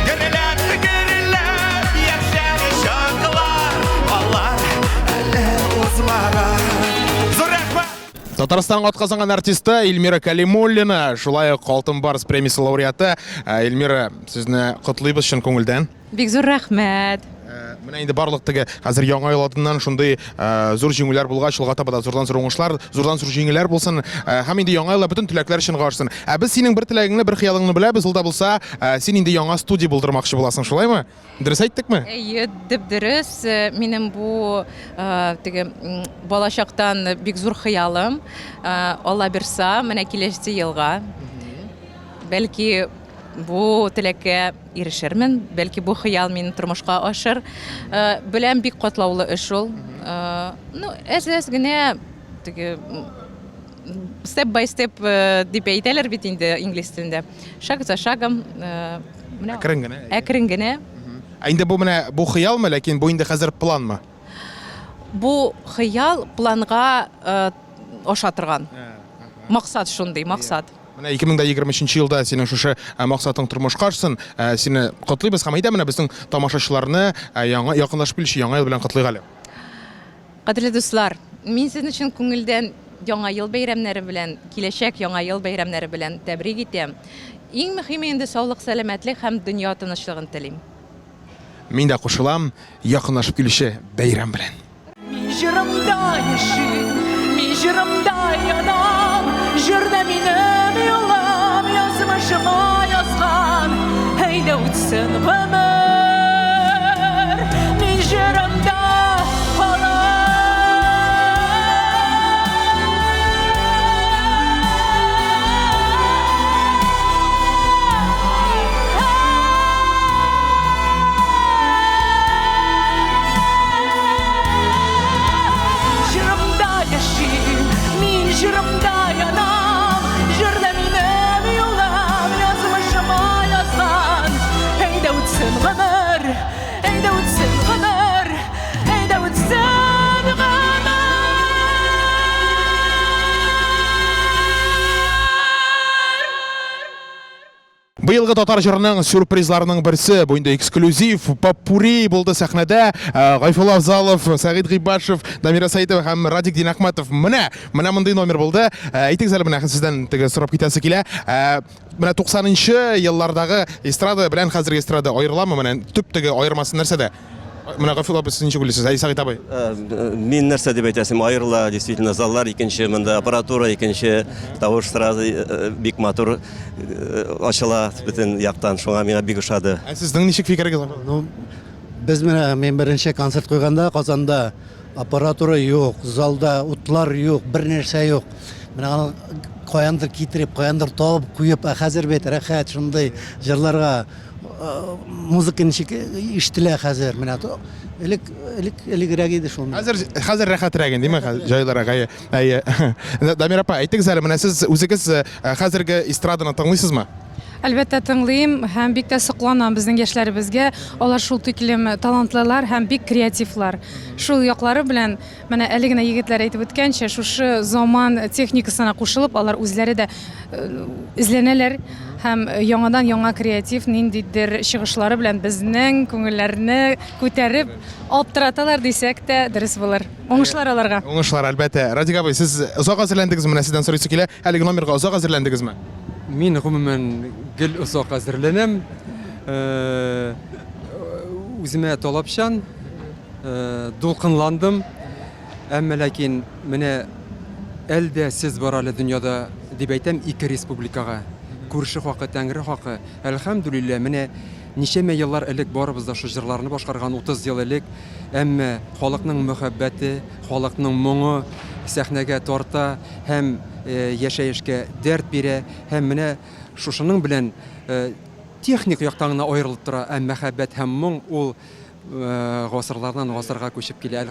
Гөреләп яшәр җанлар. Баллар әле узмаган. Татарстанга атказанган артисты Эльмира Калимуллина, шулай ук Алтын Барс премиясе лауреаты. Эльмира, сезне котлыйбыз чын күңелдән. Бик зур рәхмәт. Менә инде барлык теге хәзер яңа ел алдыннан шундый зур җиңүләр булгач, елга таба да зурдан зур уңышлар, зурдан зур җиңүләр булсын. Һәм инде яңа елда бөтен теләкләр өчен гарсын. Без синең бер теләгеңне, бер хыялыңны беләбез, ул да булса, син инде яңа студия булдырмакчы буласың, шулаймы? Дөрес әйттекме? Дип дөрес. Минем бу теге балачактан бик зур хыялым. Алла бирса, менә киләсе елга. Бәлки бу теләккә ирешермен, бәлки бу хыял минем тормышка ашыр. Беләм, бик катлаулы эш ул. Әз генә теге step by step дип әйтәләр бит инде инглиз телендә. Шаг за шагом, менә әкрен генә. Инде бу менә бу хыялмы, ләкин бу инде хәзер планмы? Бу хыял планга аша торган. Максат шундый, максат. Менә 2023 елда синең шушы максатың тормышка ашсын. Сине котлыйбыз һәм әйдә менә безнең тамашачыларны яңа якынлашып килүче яңа ел белән котлыйк әле. Кадерле дуслар, мин сезнең өчен күңелдән яңа ел бәйрәмнәре белән, киләчәк яңа ел бәйрәмнәре белән тәбрик итәм. Иң мөһиме инде саулык, сәламәтлек һәм дөнья тынычлыгын телим. Мин дә кушылам якынлашып килүче бәйрәм белән. Мин җырымда яшим, мин җырымда янам, җырда минем юлым, язмышыма язган, әйдә үтсен гомер. Мин җырымда калам, Быйылгы татар җырының сюрпризларының берсе, бу инде эксклюзив поппури булды сәхнәдә. Гайфул Авзалов, Сәгыйд Гыйбашев, Дамира Сәйдова һәм Радик Динахматов менә мондый номер булды. Әйтегез әле менә сездән теге сорап китәсе килә. Менә 90-нчы еллардагы эстрада белән хәзерге эстрада аерыламы? Менә төп теге аермасы нәрсәдә? Менә Гафил абый сез ничек уйлыйсыз? Сәгыйд абый. Мин нәрсә дип әйтәсем, аерыла действительно заллар, икенче монда аппаратура, икенче тавыш сразу бик матур ачыла бөтен яктан, шуңа миңа бик ошады. Сезнең ничек фикерегез? Без менә мен беренче концерт куйганда Казанда аппаратура юк, залда утлар юк, бер нәрсә юк. Менә каяндыр китереп, каяндыр табып куеп, хәзер бит рәхәт шундый җырларга музыка ничек ишетелә хәзер. Менә элегрәк иде шул. Хәзер рәхәтрәк инде, җайларга. Дамир апа, әйтегез әле, менә сез үзегез хәзерге эстраданы тыңлыйсызмы? Әлбәттә тыңлыйм һәм бик тә сокланам безнең яшьләребезгә. Алар шул тиклем талантлылар һәм бик креативлар. Шул яклары белән менә әле генә егетләр әйтеп үткәнчә, шушы заман техникасына кушылып, алар үзләре дә изләнәләр һәм яңадан яңа креатив ниндидер чыгышлары белән безнең күңелләрне күтәреп аптыраталар дисәк тә дөрес булыр. Уңышлар аларга. Уңышлар әлбәттә. Радик абый, сез озак хәзерләндегезме? Менә сездән сорыйсы килә. Әлеге номерга озак хәзерләндегезме? Мин гомумән гел озак хәзерләнәм. Үземә талапчан, дулкынландым. Әмма ләкин менә әлдә сез бар әле дөньяда дип әйтәм, ике республикага. Күрше хакы, Тәңре хакы. Әлхәмдүлиллә, менә ничәмә еллар элек барыбыз да шу җырларны башкарган 30 ел элек. Әмма халыкның мәхәббәте, халыкның моңы сәхнәгә тарта һәм яшәешкә дәрт бирә һәм менә шушының белән техник яктан гына аерылып тора, мәхәббәт һәм моң ул гасырлардан гасырга күчеп килә.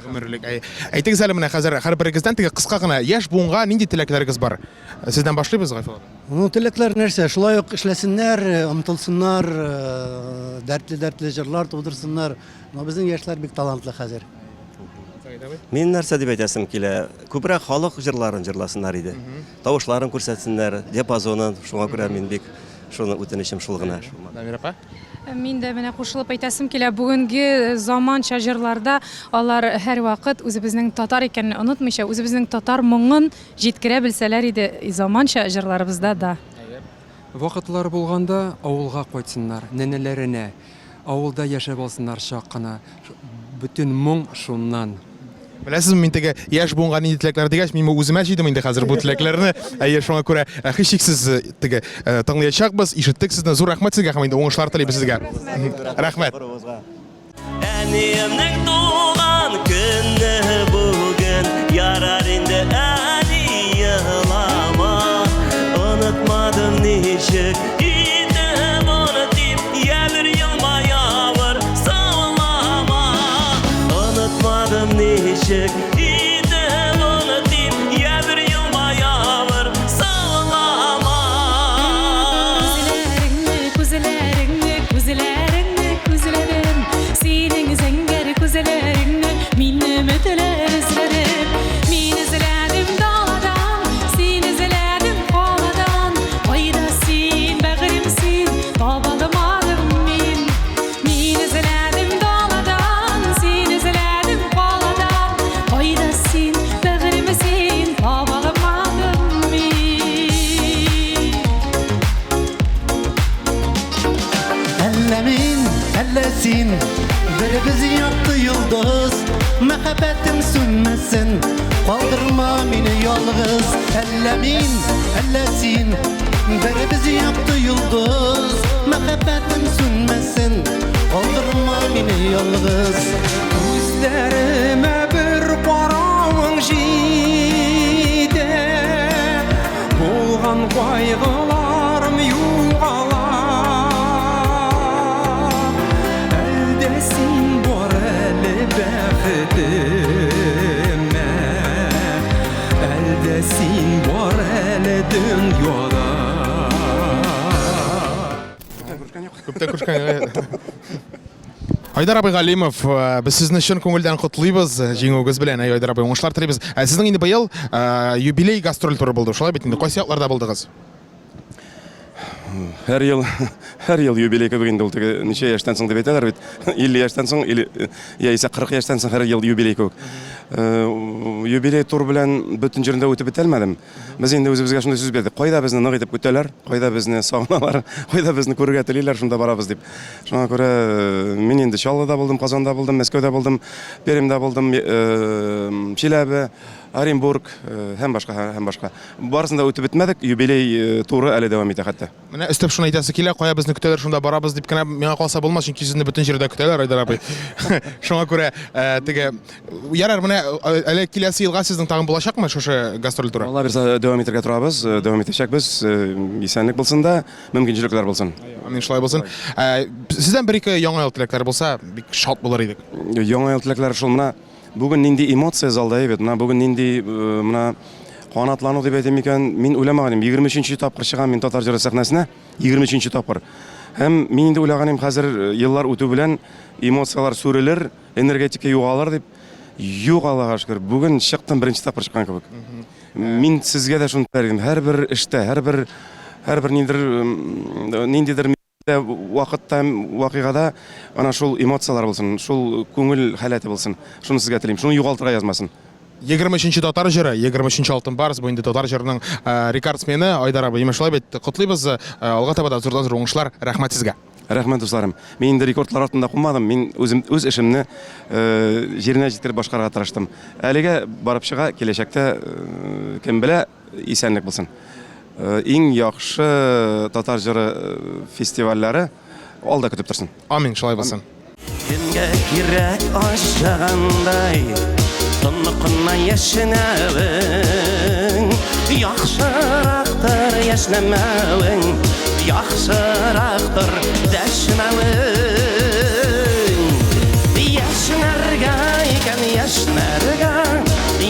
Әйтегез әле, менә хәзер һәрберегездән теге кыска гына яшь буынга нинди теләкләрегез бар? Сездән башлыйбыз, Гафил абый. Теләкләр нәрсә? Шулай ук эшләсеннәр, омтылсыннар, дәртле җырлар тудырсыннар. Безнең яшьләр бик талантлы хәзер. Мин нәрсә дип әйтәсем килә, күбрәк халык җырларын җырласыннар иде. Тавышларын күрсәтсеннәр, диапазонын, шуңа күрә мин бик шуны үтенечем шул гына. Дамир апа? Мин дә менә кушылып әйтәсем килә, бүгенге заманча җырларда алар һәр вакыт үзебезнең татар икәнне онытмыйча, үзебезнең татар моңын җиткерә белсәләр иде заманча җырларыбызда да. Вакытлар булганда авылга кайтсыннар, нәнәләренә, авылда яшәп алсыннар чак кына. Бөтен моң шуннан. Беләсезме, мин теге яшь буынга нинди теләкләр дигәч, мин үземә җыйдым инде хәзер бу теләкләрне. Шуңа күрә һичшиксез теге тыңлаячакбыз, ишеттек сезне. Зур рәхмәт сезгә һәм инде уңышлар телибез сезгә. Рәхмәт. Әниемнең туган көне бүген, ярар инде әни елама. Онытмадым ничек итеп аны дип, ябер елмаявыр саулама. Онытмадым ничек итеп аны дип, ябер елмаявыр саулама. Күзләреңне, күзләреңне, күзләрем, синең зәңгәр күзләреңне минем өтеләр эзләрем. Мин эзләдем даладан, син эзләдең каладан, кайда син, бәгърем син, таба алмадым мин. Мин эзләдем даладан, син эзләдең каладан, кайда син, бәгърем син, таба алмадым мин. Әллә мин, әллә син, беребез якты йолдыз, мәхәббәтем сүнмәсен, калдырма мине ялгыз. Әллә мин, әллә син, беребез якты йолдыз, мәхәббәтем сүнмәсен, калдырма мине ялгыз. Күзләремә бер каравың җитә, булган кайгыларым югала. Әлдә син бар әле бәхетемә, әлдә син бар әле дөньяда. Күптән күршкән. Айдар абый Галимов, без сезне чын күңелдән котлыйбыз, җиңүегез белән, Айдар абый, уңышлар телибез. Сезнең инде быел юбилей гастроль туры булды, шулай бит инде, кайсы якларда булдыгыз? Her yıl юбилей көбегенде ул теге ничә яшьтән соң дип әйтәләр бит. 50 яшьтән соң или яисә 40 яшьтән соң һәр ел юбилей көбек. Юбилей тур белән бөтен җирендә үтеп бетәлмәдем. Без инде үзебезгә шундый сүз бирдек. Кайда безне нык итеп көтәләр, кайда безне сагыналар, кайда безне күрергә телиләр, шунда барабыз дип. Шуңа күрә мин инде Чаллыда булдым, Казанда булдым, Мәскәүдә булдым, Пермьдә булдым, Чиләбе, Оренбург һәм башка. Барысында үтеп бетмәдек, юбилей туры әле дәвам итә хәтта. Менә өстәп шуны әйтәсе килә, кая безне көтәләр, шунда барабыз дип кенә миңа калса булмас, чөнки сезне бөтен җирдә көтәләр, Айдар абый. Шуңа күрә теге ярар, менә әле киләсе елга сезнең тагын булачакмы шушы гастроль туры? Алла бирсә дәвам итәргә торабыз, дәвам итәчәкбез. Исәнлек булсын да, мөмкинчелекләр булсын. Амин, шулай булсын. Сездән бер-ике яңа ел теләкләр булса, бик шат булыр идек. Яңа ел теләкләре шул менә бүген нинди эмоция залда бит, менә бүген нинди менә канатлану дип әйтәм икән, мин уйламаган идем. 23-нче тапкыр чыгам мин татар җыры сәхнәсенә, 23-нче тапкыр. Һәм мин инде уйлаганым хәзер еллар үтү белән эмоциялар сүрелер, энергетика югалыр дип. Юк, Аллага шөкер, бүген чыктым, беренче тапкыр чыккан кебек. Мин сезгә дә шуны бирдем. Һәр эштә, һәр ниндидер вакытта, вакыйгада ана шул эмоциялар булсын, шул күңел халәте булсын. Шуны сезгә телим, шуны югалтырга язмасын. 23-нче татар җыры, 23-нче алтын барс, бу инде татар җырының рекордсмены Айдар абый. Шулай бит, котлыйбыз. Алга таба да зурдан-зур уңышлар. Рәхмәт сезгә. Рәхмәт дусларым. Мин инде рекордлар артында калмадым. Мин үз эшемне җиренә җиткереп башкарырга тырыштым. Әлегә барып чыга, киләчәктә кем белә, исәнлек булсын. Иң яхшы татар җыры фестивальләре алда көтеп торсын. Амин, шулай булсын. Кемгә кирәк ашагандай, тынлыкна яшенәвең, яхшырактыр яшнәмәвең, яхшырактыр дәшмәвең. Яшнәргә икән яшнәргә,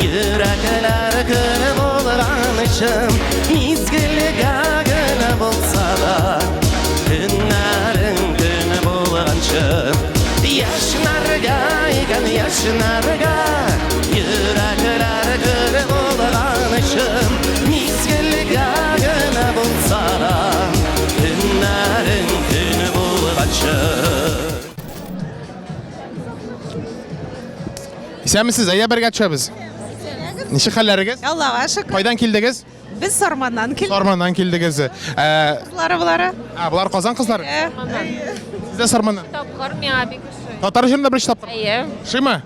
йөрәкләр көне булган өчен, мизгелгә генә булса да, көннәрең көне булганчы. Яшнәргә икән яшнәргә, йөрәкләр көне булган өчен, мизгелгә генә булса да, көннәрең көне булганчы. Исәнмесез, әйе бергә төшәбез. Ничек хәлләрегез? Аллага шөкер. Кайдан килдегез? Без Сарманнан килдек. Сарманнан килдегез. Булары. Булар Казан кызлары? Сез дә Сарманнан. Тапкыр миңа бик Татар җырында беренче тапкыр. Әйе. Шыймы?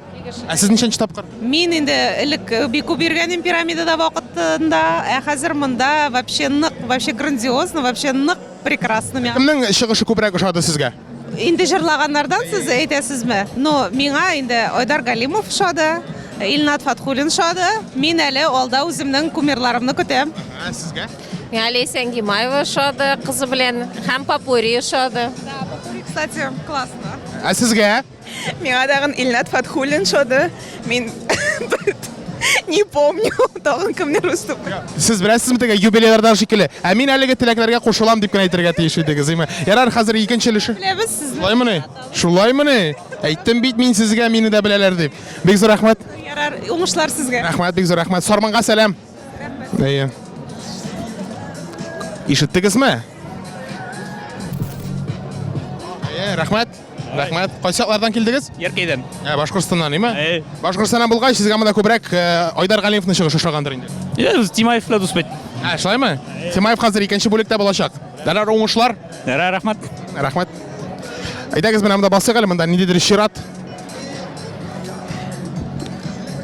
Сез ничәнче тапкыр? Мин инде элек бик күп йөргәнем пирамидада вакытында, хәзер монда вообще грандиозно, вообще нык прекрасно. Кемнең чыгышы күбрәк ошады сезгә? Инде җырлаганнардан сез әйтәсезме? Ну, миңа инде Айдар Галимов ошады, Илнат Фатхуллин ошады. Мин әле алда үземнең кумирларымны көтәм. Сезгә? Миңа Лейся Гимаева ошады, кызы белән, һәм Папури ошады. Да, Папури, кстати, классно. Сезгә? Миңа тагын Илнат Фатхуллин ошады. Мин не помню, тагын кемнәр выступил. Сез беләсезме теге юбилейлардан шикелле? Мин әлеге теләкләргә кушылам дип кенә әйтергә тиеш идегез, әйме? Ярар, хәзер икенче өлеше. Беләбез сезне. Шулаймыни? Әйттем бит мин сезгә, мине дә беләләр дип. Бик зур рәхмәт. Ярар, уңышлар сезгә. Рәхмәт, бик зур рәхмәт. Сарманга сәлам. Әйе. Ишеттегезме? Әйе, рәхмәт. Рәхмәт. Кайсы яклардан килдегез? Яркәйдән. Башкортстаннан, әйме? Башкортстаннан булгач, сезгә монда күбрәк Айдар Галимовны чыгыш ошагандыр инде. Тимаев белән дуспет. Шулаймы? Тимаев хәзер икенче бүлектә булачак. Дәләр уңышлар. Рәхмәт. Рәхмәт. Әйдәгез, менә монда басыйк әле, монда ниндидер чират.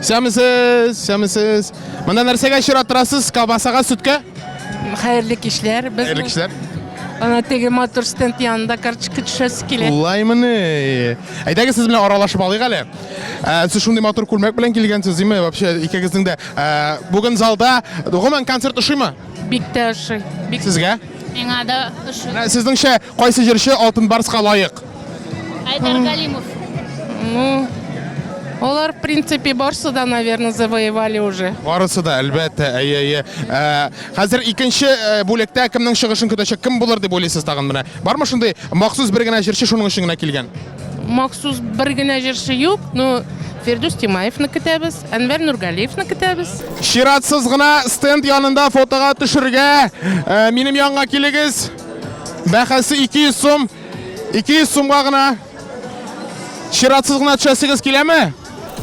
Сәмисез. Монда нәрсәгә чират торасыз? Колбасага, сөткә? Хәерле кичләр. Хәерле кичләр. Ана теге мотор стенд янында карточка төшәсе килә. Улаймыни. Әйдәгез, сез белән аралашып алыйк әле. Сез шундый мотор күлмәк белән килгәнсез, диме? Вообще, икегезнең дә бүген залда гомумән концерт ошыймы? Бик тә ошый. Сезгә? Миңа да ошый. Сезнеңчә, кайсы җырчы Алтын Барска лаек? Айдар Галимов. Ну, олар, в принципе, барсы да, наверное, завоевали уже. Барысы да, әлбәттә, әйе. Хәзер икенче бүлектә кемнең чыгышын көтәчәк? Кем булыр дип уйлыйсыз тагын менә? Бармы шундый махсус бер генә җырчы шуның өчен генә килгән? Махсус бер генә җырчы юк, но Фирдус Тимаевны көтәбез, Әнвәр Нургалиевны көтәбез. Чиратсыз гына стенд янында фотога төшергә минем янга килегез. Бәхәсе 200 сум. 200 сумга гына. Ширатсыз гына төшәсегез киләме?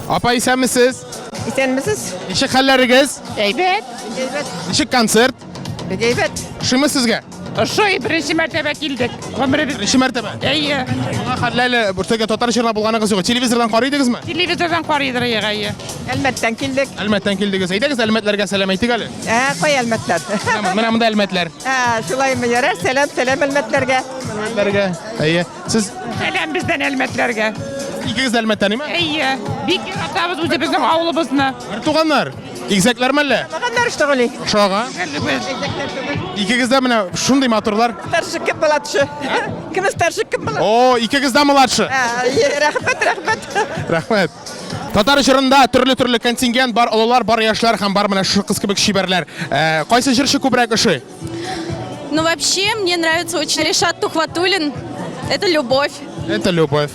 Апа, исәнмесез? Исәнмесез? Ничек хәлләрегез? Әйбәт. Ничек концерт? Әйбәт. Шимы сезгә? Ошый беренче мәртәбә килдек. Гомеребез. Беренче мәртәбә? Әйе. Аңа хәлләле бүртәгә татар җырына булганыгыз юк. Телевизордан карый идегезме? Телевизордан карыйдыр әйе. Әлмәттән килдек. Әлмәттән килдегез. Әйдәгез Әлмәтләргә сәлам әйтик әле. Кай әлмәтләр? Менә монда Әлмәтләр. Шулаймы ярар? Сәлам әлмәтләргә. Әлмәтләргә. Әйе. Сез Сәлам бездән әлмәтләргә. икегез дә Әлмәттән име? Әйе. Бик яратабыз үзебезнең авылыбызны. Бер туганнар. Игезәкләрме әллә? Туганнар штыгыли. Ошага. Икегез дә менә шундый матурлар. Старший кем младший? Кем старший, кем младший? О, икегез дә младший. Рәхмәт. Рәхмәт. Татар җырында төрле контингент бар, олылар, бар яшьләр һәм бар менә шу кыз кебек шибәрләр. Кайсы җырчы күбрәк ошый? Ну вообще мне нравится очень Ришат Тухватуллин. Это любовь. Это любовь.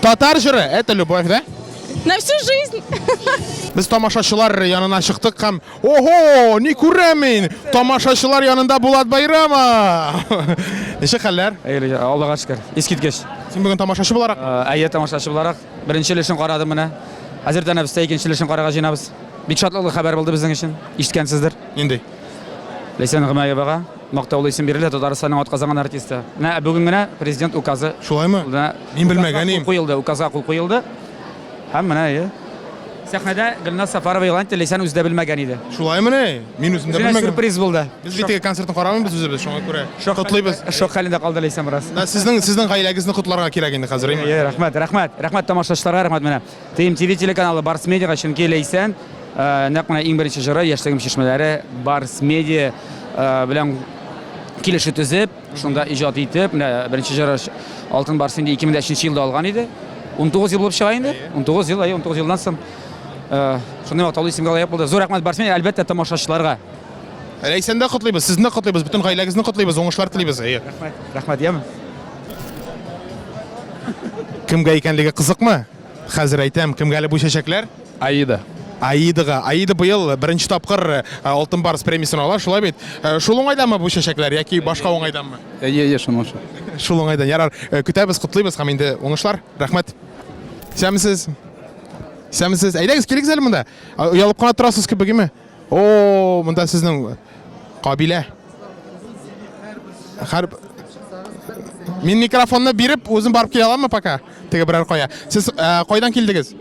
Татар җыры, это любовь, да? На всю жизнь. Без тамашачылар янына чыктык һәм ого, ни күрәм мин? Тамашачылар янында Булат Байрама. Ничек хәлләр? Аллага шөкер. Искиткеч. Син бүген тамашачы буларак? Әйе, тамашачы буларак. Беренче өлешен карадым менә. Хәзердән без икенче өлешен карарга җыенабыз. Бик шатлыклы хәбәр булды безнең өчен. Ишеткәнсездер. Нинди? Ләйсән Гамаевага мактаулы исем бирелә, Татарстанның атказанган артисты. Менә бүген генә президент указы. Шулаймы? Мин белмәгәнем. Куелды, указга кул куелды. Һәм менә сәхнәдә Гөлназ Сафарова ялган Ләйсән үзе дә белмәгән иде. Шулаймы? Мин үзем дә белмәгән. Сюрприз булды. Без бит концертны карамыйбыз үзебез, шуңа күрә. Котлыйбыз. Шок хәлендә калды Ләйсән бераз. Сезнең гаиләгезне котларга кирәк инде хәзер, име? Рәхмәт тамашачыларга, рәхмәт менә. ТМТV телеканалы Барс Медиага, чөнки Ләйсән нәкъ менә иң беренче җыры яшьлегем чишмәләре Барс Медиа белән килешү төзеп, шунда иҗат итеп, менә беренче җыры Алтын Барс инде 2003 елда алган иде. 19 ел булып чыга инде. 19 елдан соң шундый матур исемгә лаек булды. Зур рәхмәт Барс Медиа, әлбәттә тамашачыларга. Ләйсәндә котлыйбыз, сезне котлыйбыз, бөтен гаиләгезне котлыйбыз, уңышлар телибез. Рәхмәт, яме. Кемгә икәнлеге кызыкмы? Хәзер әйтәм, кемгә әле бу чәчәкләр? Аида. Аидага. Аида быел беренче тапкыр Алтын Барс премиясын ала, шулай бит. Шул уңайдамы бу чәчәкләр яки башка уңайдамы? Шуның. Шул уңайдан. Ярар, көтәбез, котлыйбыз һәм инде уңышлар. Рәхмәт. Исәнмесез? Исәнмесез? Әйдәгез, килегез әле монда. Уялып кына торасыз кебегеме? О, монда сезнең кабилә. Мин микрофонны биреп, үзем барып килә аламмы пока? Теге берәр кая. Сез кайдан килдегез?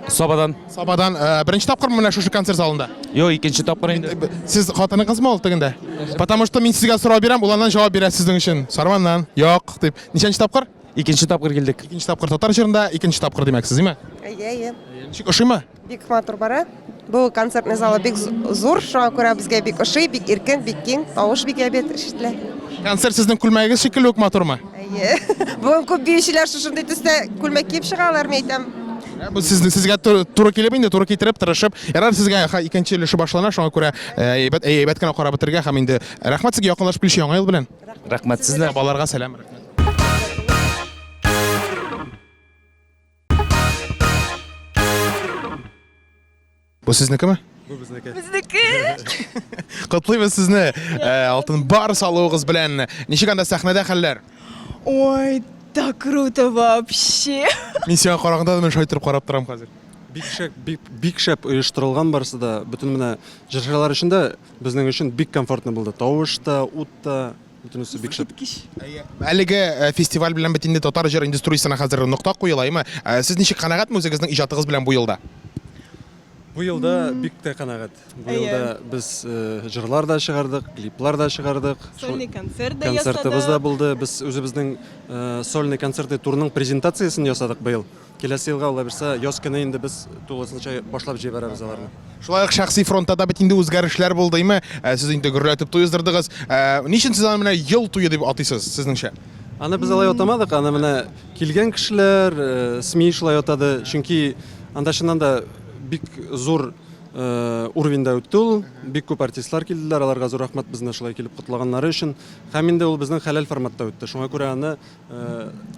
Сабадан. Сабадан беренче тапкыр менә шушы концерт залында. Йо, икенче тапкыр инде. Сез хатыныгызмы ул тегендә? Потому что мин сезгә сорау бирәм, ул аннан җавап бирә сезнең өчен. Сарманнан. Юк, дип. Ничәнче тапкыр? Икенче тапкыр килдек. Икенче тапкыр татар җырында, икенче тапкыр димәксез, име? Әйе. Ничек ошыймы? Бик матур бара. Бу концертный залы бик зур, шуңа күрә безгә бик ошый, бик иркен, бик киң, тавыш бик әйбәт ишетелә. Концерт сезнең күлмәгегез шикелле үк матурмы? Әйе. Бу күп биючеләр шушындый төстә күлмәк киеп чыгалар, мен әйтәм. Бу сезгә туры килеп инде, туры китереп, тырышып. Ярар, сезгә икенче өлеше башлана, шуңа күрә әйбәт кенә карап бетергә һәм инде рәхмәт сезгә якынлашып килүче яңа ел белән. Рәхмәт сезгә. Балаларга сәлам. Бу сезнекеме? Бу безнеке. Котлыйбыз сезне Алтын Барс алуыгыз белән. Ничек анда сәхнәдә хәлләр? Ой, так круто вообще. Мин сиңа караганда да шайтырып карап торам хәзер. Бик шәп оештырылган барысы да, бөтен менә җырчылар өчен дә безнең өчен бик комфортны булды. Тавыш та, ут та, бөтенесе бик шәп. Әлеге фестиваль белән бит инде татар җыр индустриясына хәзер нокта куела, име? Сез ничек канәгатьме үзегезнең иҗатыгыз белән бу елда? Бу елда бик тә канәгать. Бу елда без җырлар да чыгардык, клиплар да чыгардык. Сольный концерт да Концертыбыз да булды. Без үзебезнең сольный концерты турының презентациясын ясадык быел. Киләсе елга ала берсә, яз көне инде без тулысынча башлап җибәрәбез аларны. Шулай ук шәхси фронтта да бит инде үзгәрешләр булды, име? Сез инде гөрләтеп туйыздырдыгыз. Ничек сез аны менә ел туе дип атыйсыз, сезнеңчә? Аны без алай атамадык, аны менә килгән кешеләр, СМИ шулай атады, чөнки анда чыннан да бик зур уровеньда үтте ул, бик күп артистлар килделәр, аларга зур рәхмәт безне шулай килеп котлаганнары өчен. Һәм инде ул безнең хәләл форматта үтте. Шуңа күрә аны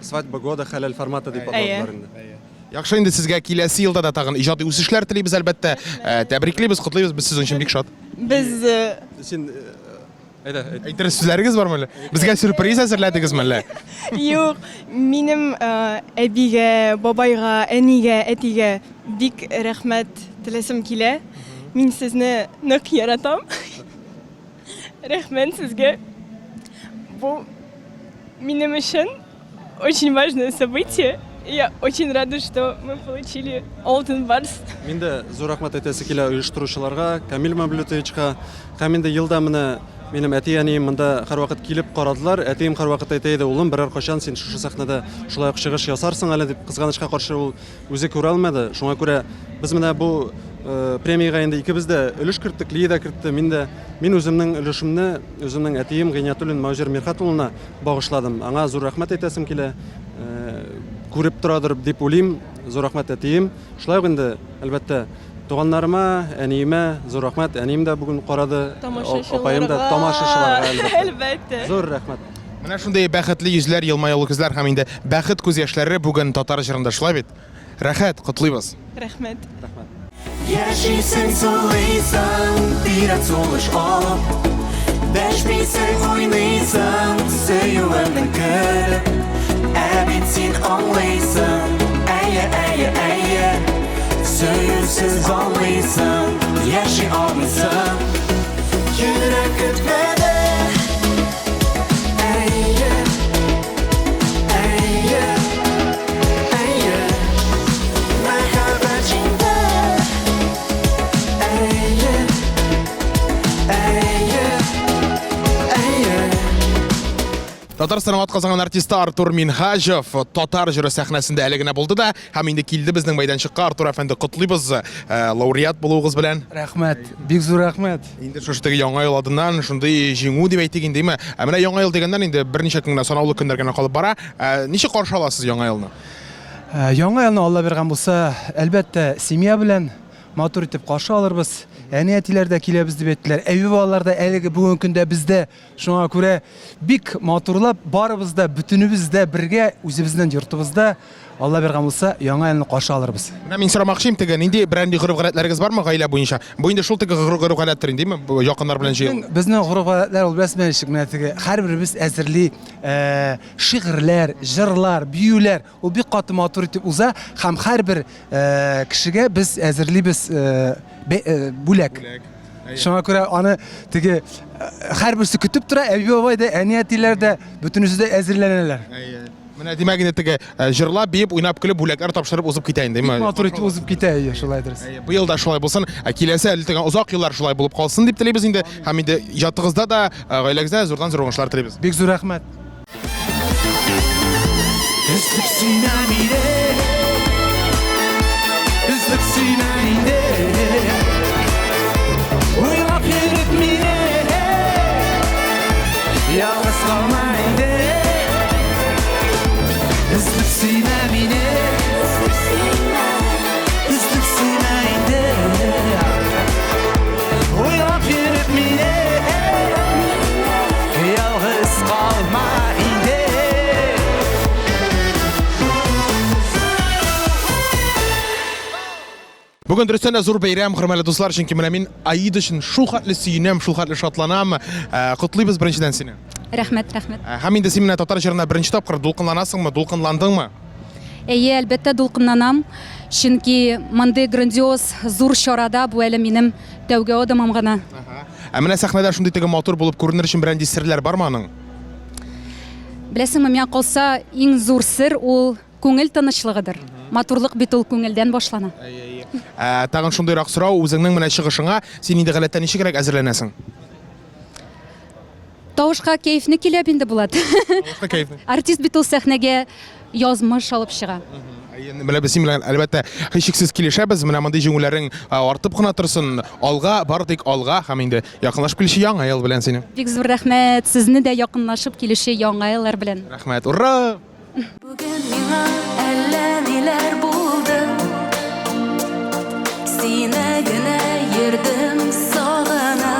свадьба года хәләл форматы дип атадылар инде. Яхшы, инде сезгә киләсе елда да тагын иҗади үсешләр телибез, әлбәттә. Тәбриклибез, котлыйбыз, без сезнең өчен бик шат. Без Син Әйтер сүзләрегез бармы әле? Безгә сюрприз әзерләдегезме әллә? Юк, минем әбигә, бабайга, әнигә, әтигә бик рәхмәт теләсем килә. Мин сезне нык яратам. Рәхмәт сезгә. Бу минем өчен очень важное событие. Я очень рада, что мы получили алтын барс. Мин дә зур рәхмәт әйтәсе килә оештыручыларга, Камил Мавлютовичка, һәм инде елда менә минем әти-әнием монда һәрвакыт килеп карадылар. Әтием һәрвакыт әйтә иде, улым, берәр качан син шушы сәхнәдә шулай ук чыгыш ясарсың әле дип, кызганычка каршы ул үзе күрә алмады. Шуңа күрә без менә бу премиягә инде икебез дә өлеш керттек, Лия кертте. Мин үземнең өлешемне үземнең әтием Гыйниятуллин Маҗир Мирхат улына багышладым. Аңа зур рәхмәт әйтәсем килә. Күреп торадыр дип уйлыйм. Зур рәхмәт әтием. Шулай ук инде әлбәттә туганнарыма, әниемә зур рәхмәт. Әнием дә бүген карады. Апаем да тамашачыларга әлбәттә. Зур рәхмәт. Менә шундый бәхетле йөзләр, елмаулы күзләр һәм инде бәхет күз яшьләре бүген татар җырында шулай бит. Рәхәт, котлыйбыз. Рәхмәт. Яшисең, сулыйсың, тирән сулыш алып, дәшмисең, уйныйсың, сөюеңнең көлеп, ә бит син аңлыйсың, әйе, сөюсез аңлыйсың, яши алмыйсың, йөрәк көтмәде, әйе, мәхәббәт җиңде. Татарстан атказанган артисты Артур Минхажев татар җыры сәхнәсендә әле генә булды да, һәм инде килде безнең мәйданчыкка. Артур әфәнде, котлыйбыз лауреат булуыгыз белән. Рәхмәт, бик зур рәхмәт. Инде шушы теге яңа ел адыннан шундый җиңү дип әйтик инде, менә яңа ел дигәннән инде берничә көнгә санаулы көннәр генә калып бара. Ничек каршы аласыз яңа елны? Яңа елны Алла биргән булса, әлбәттә, семья белән матур итеп каршы алырбыз. Әни-әтиләр дә киләбез дип әйттеләр. Әйе балалар да әлеге бүген көндә бездә. Шуңа күрә бик матурлап барыбыз да, бүтүнебез дә бергә үзебезнең йортыбызда Алла биргән булса, яңа елны каршы алырбыз. Менә мин сорамакчы инде, нинди бренди гореф-гадәтләрегез бармы гаилә буенча? Бу инде шул теге гореф-гадәттер инде, якыннар белән җыел. Безнең гореф-гадәтләр ул рәсмән ишек менә теге һәрберебез әзерли шигырьләр, җырлар, биюләр, ул бик каты матур итеп уза һәм һәрбер кешегә без әзерлибез бүләк. Шуңа күрә аны теге һәрберсе көтеп тора, әби бабай да, әни-әтиләр дә бөтенесе дә әзерләнәләр. Менә димәк инде теге җырлап, биеп, уйнап көлеп бүләкләр тапшырып узып китә инде. Матур итеп узып китә, шулай дөрес. Бу елда шулай булсын, киләсе әле тегән озак еллар шулай булып калсын дип телибез инде. Һәм инде җатыгызда да, гаиләгездә зурдан зур уңышлар телибез. Бик зур рәхмәт. Yalnız kalmaydı, üzülüp sinemine, üzülüp sineydi. Uyanıp yürüp mine, yalnız kalmaydı. Бүген дөрестән дә зур бәйрәм, хөрмәтле дуслар, чөнки менә мин Аид өчен шул хәтле сөенәм, шул хәтле шатланам. Котлыйбыз беренчедән сине. Рәхмәт. Һәм инде син менә татар җырына беренче тапкыр дулкынланасыңмы, дулкынландыңмы? Әйе, әлбәттә дулкынланам, чөнки мондый грандиоз зур чарада бу әле минем тәүге адымым гына. Менә сәхнәдә шундый теге матур булып күренер өчен берәр серләр бармы аның? Беләсеңме, миңа калса иң зур сер ул күңел тынычлыгыдыр. Матурлык бит ул күңелдән башлана. Тагын шундыйрак сорау, үзеңнең менә чыгышыңа син инде гадәттә ничегрәк әзерләнәсең? Тавышка кәефне килә инде булат. Тавышка кәефне. Артист бит ул сәхнәгә язмыш алып чыга. Менә без син белән әлбәттә һичшиксез килешәбез. Менә мондый җиңүләрең артып кына торсын. Алга, бардык алга һәм инде якынлашып килүче яңа ел белән сине. Бик зур рәхмәт, сезне дә якынлашып килүче яңа еллар белән. Рәхмәт. Ура! Бүген миңа әллә ниләр булды. Сине генә йөрдем сагына.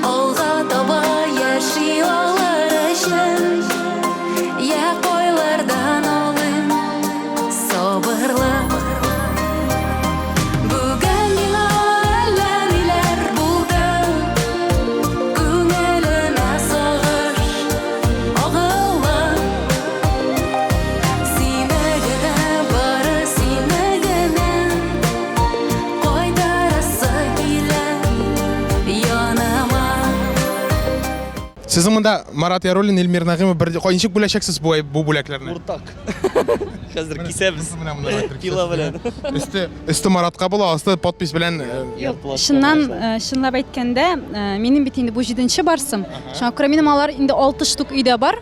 Алга таба яши алыр өчен. Я койлардан алым сабырлы. Бүген миңа әллә ниләр булды. Sizin mында Марат Яруллин, Эльмир Нагимов бер ничек бүләшәксез бу бүләкләрне? Уртак. Хәзер кисәбез. Кило белән. Өсте Маратка була, асты подпись белән. Чынлап әйткәндә, минем бит инде бу 7нче барсым. Шуңа күрә минем алар инде 6 штук өйдә бар.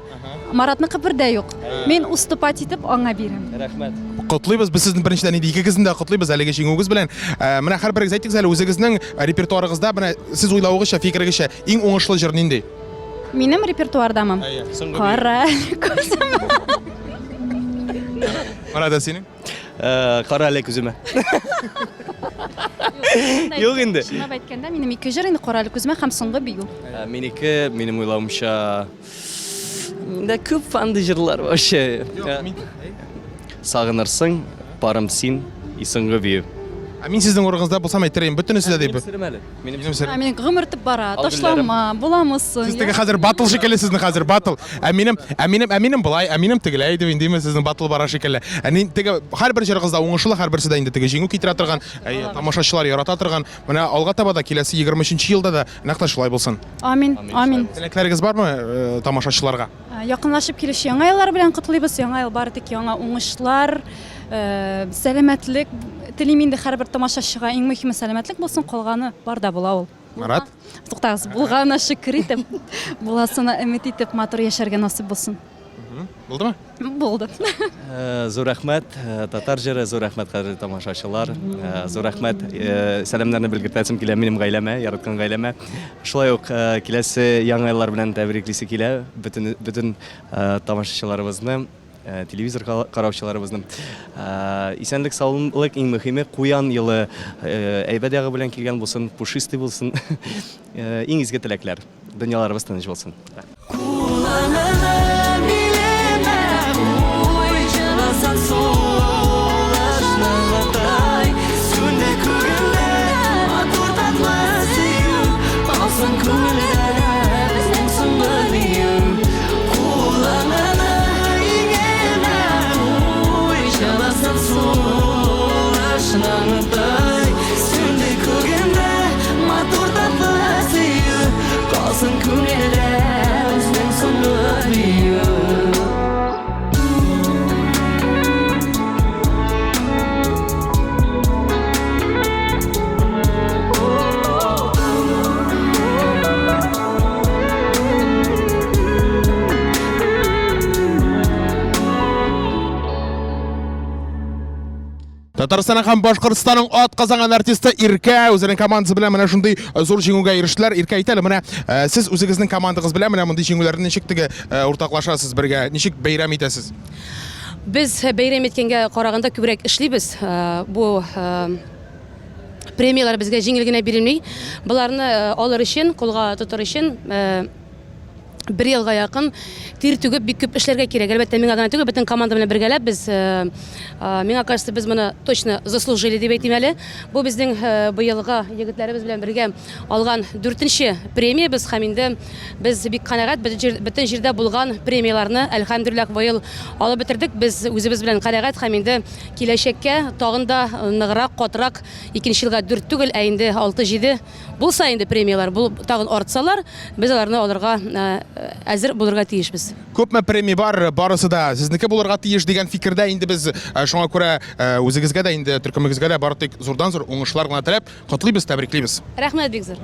Маратныкы бердә юк. Мин уступать итеп аңа бирәм. Рәхмәт. Котлыйбыз, без сезне беренчедән инде икегезне дә котлыйбыз әлеге җиңүегез белән. Менә һәрберегез әйтегез әле үзегезнең репертуарыгызда, менә сез уйлавыгызча, фикерегезчә иң уңышлы җыр нинди? Минем репертуардамы? Кара күзем. Марат, синең? Кара әле күземә. Юк инде. Шуңа әйткәндә, минем 2 җыр инде кара күземә һәм соңгы бию. Минеке, минем уйлавымча, да күп фанды җырлар вообще. Сагынырсың, парым син, и соңгы бию. Мин сезнең урыгызда булсам әйтерем, бөтенесе дә дип. Минем гомер тип бара, ташлама, буламысың. Сез теге хәзер батыл шикелле, сезнең хәзер батыл. Минем булай, минем тегеләй дип инде сезнең батыл бара шикелле. Теге һәрбер җырыгызда уңышлы, һәрберсе дә инде теге җиңү китерә торган, тамашачылар ярата торган. Менә алга таба да киләсе 23нче елда да нәкъ шулай булсын. Амин. Теләкләрегез бармы тамашачыларга? Якынлашып килеш яңа еллар белән котлыйбыз. Яңа ел бары тик яңа уңышлар, сәламәтлек. Телим инде һәрбер тамашачыга иң мөһиме сәламәтлек булсын, калганы бар да була ул. Марат? Туктагыз, булганы шөкер итеп, буласына өмет итеп, матур яшәргә насыйп булсын. Булдымы? Булды. Зур рәхмәт, татар җыры, зур рәхмәт кадерле тамашачылар. Зур рәхмәт, сәламнарны белгертәсем килә минем гаиләмә, яраткан гаиләмә. Шулай ук киләсе яңа еллар белән тәбриклисе килә бөтен тамашачыларыбызны, телевизор караучыларыбызны. Исәнлек, саулык иң мөһиме, куян елы әйбәт ягы белән килгән булсын, пушистый булсын. Иң изге теләкләр. Дөньяларыбыз тыныч булсын. Татарстанның һәм Башкортстанның атказанган артисты Иркә үзенең командасы белән менә шундый зур җиңүгә ирештеләр. Иркә әйтәле, менә сез үзегезнең командагыз белән менә мондый җиңүләрне ничек теге уртаклашасыз бергә, ничек бәйрәм итәсез? Без бәйрәм иткәнгә караганда күбрәк эшлибез. Бу премиялар безгә җиңел генә бирелми. Буларны алыр өчен, кулга тотыр өчен 1 елга якын тир түгеп бик күп эшләргә кирәк. Әлбәттә, миңа гына түгел, бөтен команда белән бергәләп без, миңа кажется, без моны точно заслужили дип әйтим әле. Бу безнең быелга егетләребез белән бергә алган 4нче премиябыз һәм инде без бик канәгать, бөтен җирдә булган премияларны әлхәмдүлилләх быел алып бетердек. Без үзебез белән канәгать һәм инде киләчәккә тагын да ныграк, катырак 2нче елга 4 түгел, ә инде 6-7 булса инде премиялар бу тагын артсалар, без аларны алырга әзер булырга тиешбез. Күпме премия бар, барысы да сезнеке булырга тиеш дигән фикердә инде без, шуңа күрә үзегезгә дә инде төркемегезгә дә бары тик зурдан зур уңышлар гына теләп, котлыйбыз, тәбриклибез. Рәхмәт бик зур.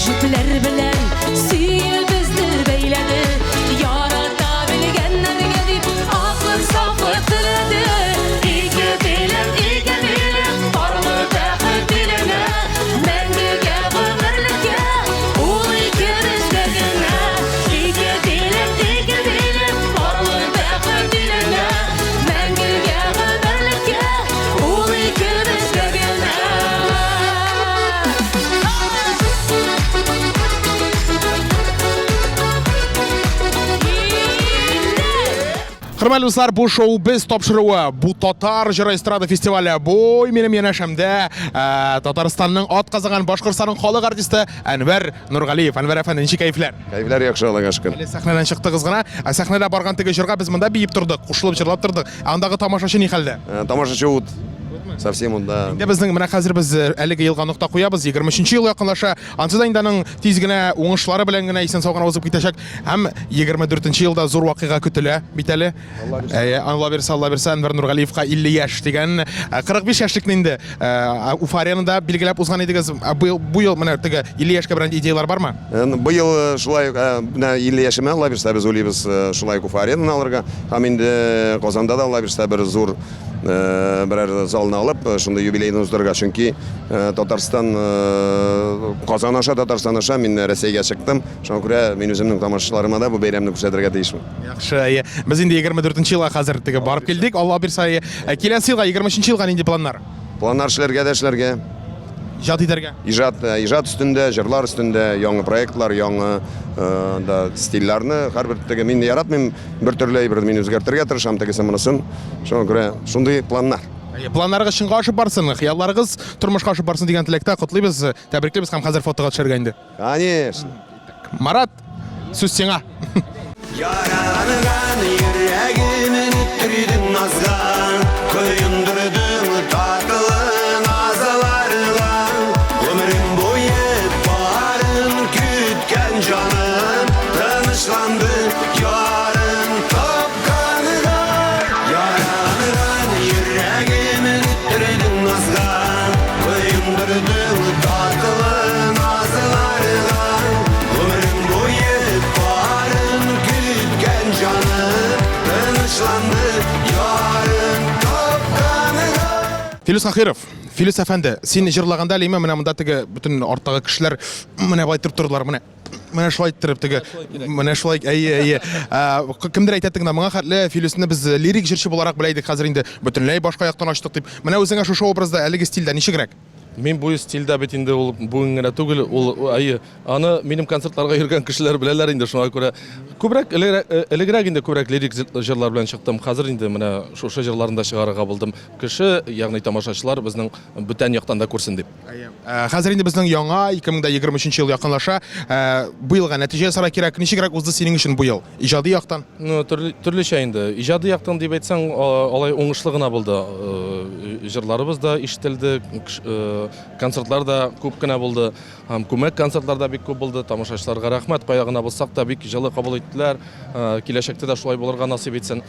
Җүпләр белән сөебезне бәйләде, ярата белгәннәргә дип аклык сафлык теләде. Ике телем, барлы бәхет диленә, мәңгегә гомерлеккә ул икебезгә генә. Ике телем, барлы бәхет диленә, мәңгегә гомерлеккә ул икебезгә генә. Хөрмәтле дуслар, бу шоу без тапшыруы, бу татар җыры эстрада фестивале, бу минем янәшәмдә Татарстанның атказанган Башкортстанның халык артисты Әнвәр Нургалиев. Әнвәр әфәнде, ничек кәефләр? Кәефләр яхшы, Аллага шөкер. Әле сәхнәдән чыктыгыз гына, сәхнәдә барган теге җырга без монда биеп тордык, кушылып җырлап тордык. Андагы тамашачы ни хәлдә? Тамашачы ут. Совсем онда. Инде безнең менә хәзер без әлеге елга нокта куябыз. 23-нче ел якынлаша. Ансыз да инде аның тиз генә уңышлары белән генә исән сау гына узып китәчәк. Һәм 24-нче елда зур вакыйга көтелә бит әле. Алла бирсә, Әнвәр Нургалиевка 50 яшь дигән 45 яшьлекне инде Уфа аренада билгеләп узган идегез. Бу ел менә теге 50 яшькә берәр идеялар бармы? Быел шулай менә 50 яшемә Алла бирсә без уйлыйбыз шулай Уфа аренаны алырга. Һәм инде Казанда да Алла бирсә бер зур берәр залны алып, шунда юбилейны уздырырга. Чөнки Татарстан Казан аша, Татарстан аша мин Россиягә чыктым. Шуңа күрә мин үземнең тамашачыларыма да бу бәйрәмне күрсәтергә тиешмен. Яхшы. Без инде 24-нче елга хәзер теге барып килдек. Алла бирсә, киләсе елга 23-нче елга нинди планнар? Планнар эшләргә дә эшләргә. Иҗат итәргә. Иҗат үстендә, җырлар үстендә, яңа проектлар, яңа да стильләрне һәрбер теге мин яратмыйм, бер төрле әйберне мин үзгәртергә тырышам тегесе монысын. Шуңа күрә шундый планнар. Планнарыгыз чынга ашып барсын, хыялларыгыз тормышка ашып барсын дигән теләктә котлыйбыз, тәбриклибез һәм хәзер фотога төшәргә инде. Конечно. Марат, сүз сиңа. Яраланган йөрәгемне үттердең назга, коендырдың татылы назларга. Ömrüm boyu barın kütken canım, tanışlandı yarın tapkanıda. Yaralangan yüreğimin üttürdün nazga, koyundurdun tatlı nazlarga. Ömrüm boyu barın kütken canım, tanışlandı yarın tapkanıda. Филус Хахиров, Филус әфәнде, син җырлаганда леме менә монда теге бөтен арттагы кешеләр менә бай торып тордылар менә шулай иттереп теге менә шулай кемдер әйтә тегенә моңа хәтле Филусны без лирик җырчы буларак белә идек, хәзер инде бөтенләй башка яктан ачтык дип. Менә үзеңә шушы образда әлеге стильдә ничегрәк? Мин бу стильдә бит инде ул бүген генә түгел, ул аны минем концертларга йөргән кешеләр беләләр инде, шуңа күрә күбрәк элегрәк инде күбрәк лирик җырлар белән чыктым. Хәзер инде менә шушы җырларны да чыгарырга булдым. Кеше, ягъни тамашачылар безнең бүтән яктан да күрсен дип. Хәзер инде безнең яңа 2023 ел якынлаша. Бу елга нәтиҗә сара кирәк. Ничегрәк узды синең өчен бу ел? Иҗади яктан? Төрлечә инде. Иҗади яктан дип әйтсәң, алай уңышлы гына булды. Җырларыбыз да ишетелде, концертлар да күп кенә булды. Һәм күмәк концертларда бик күп булды. Тамашачыларга рәхмәт, кая гына булсак та бик җылы кабул иттеләр. Киләчәктә дә шулай булырга насыйп итсен.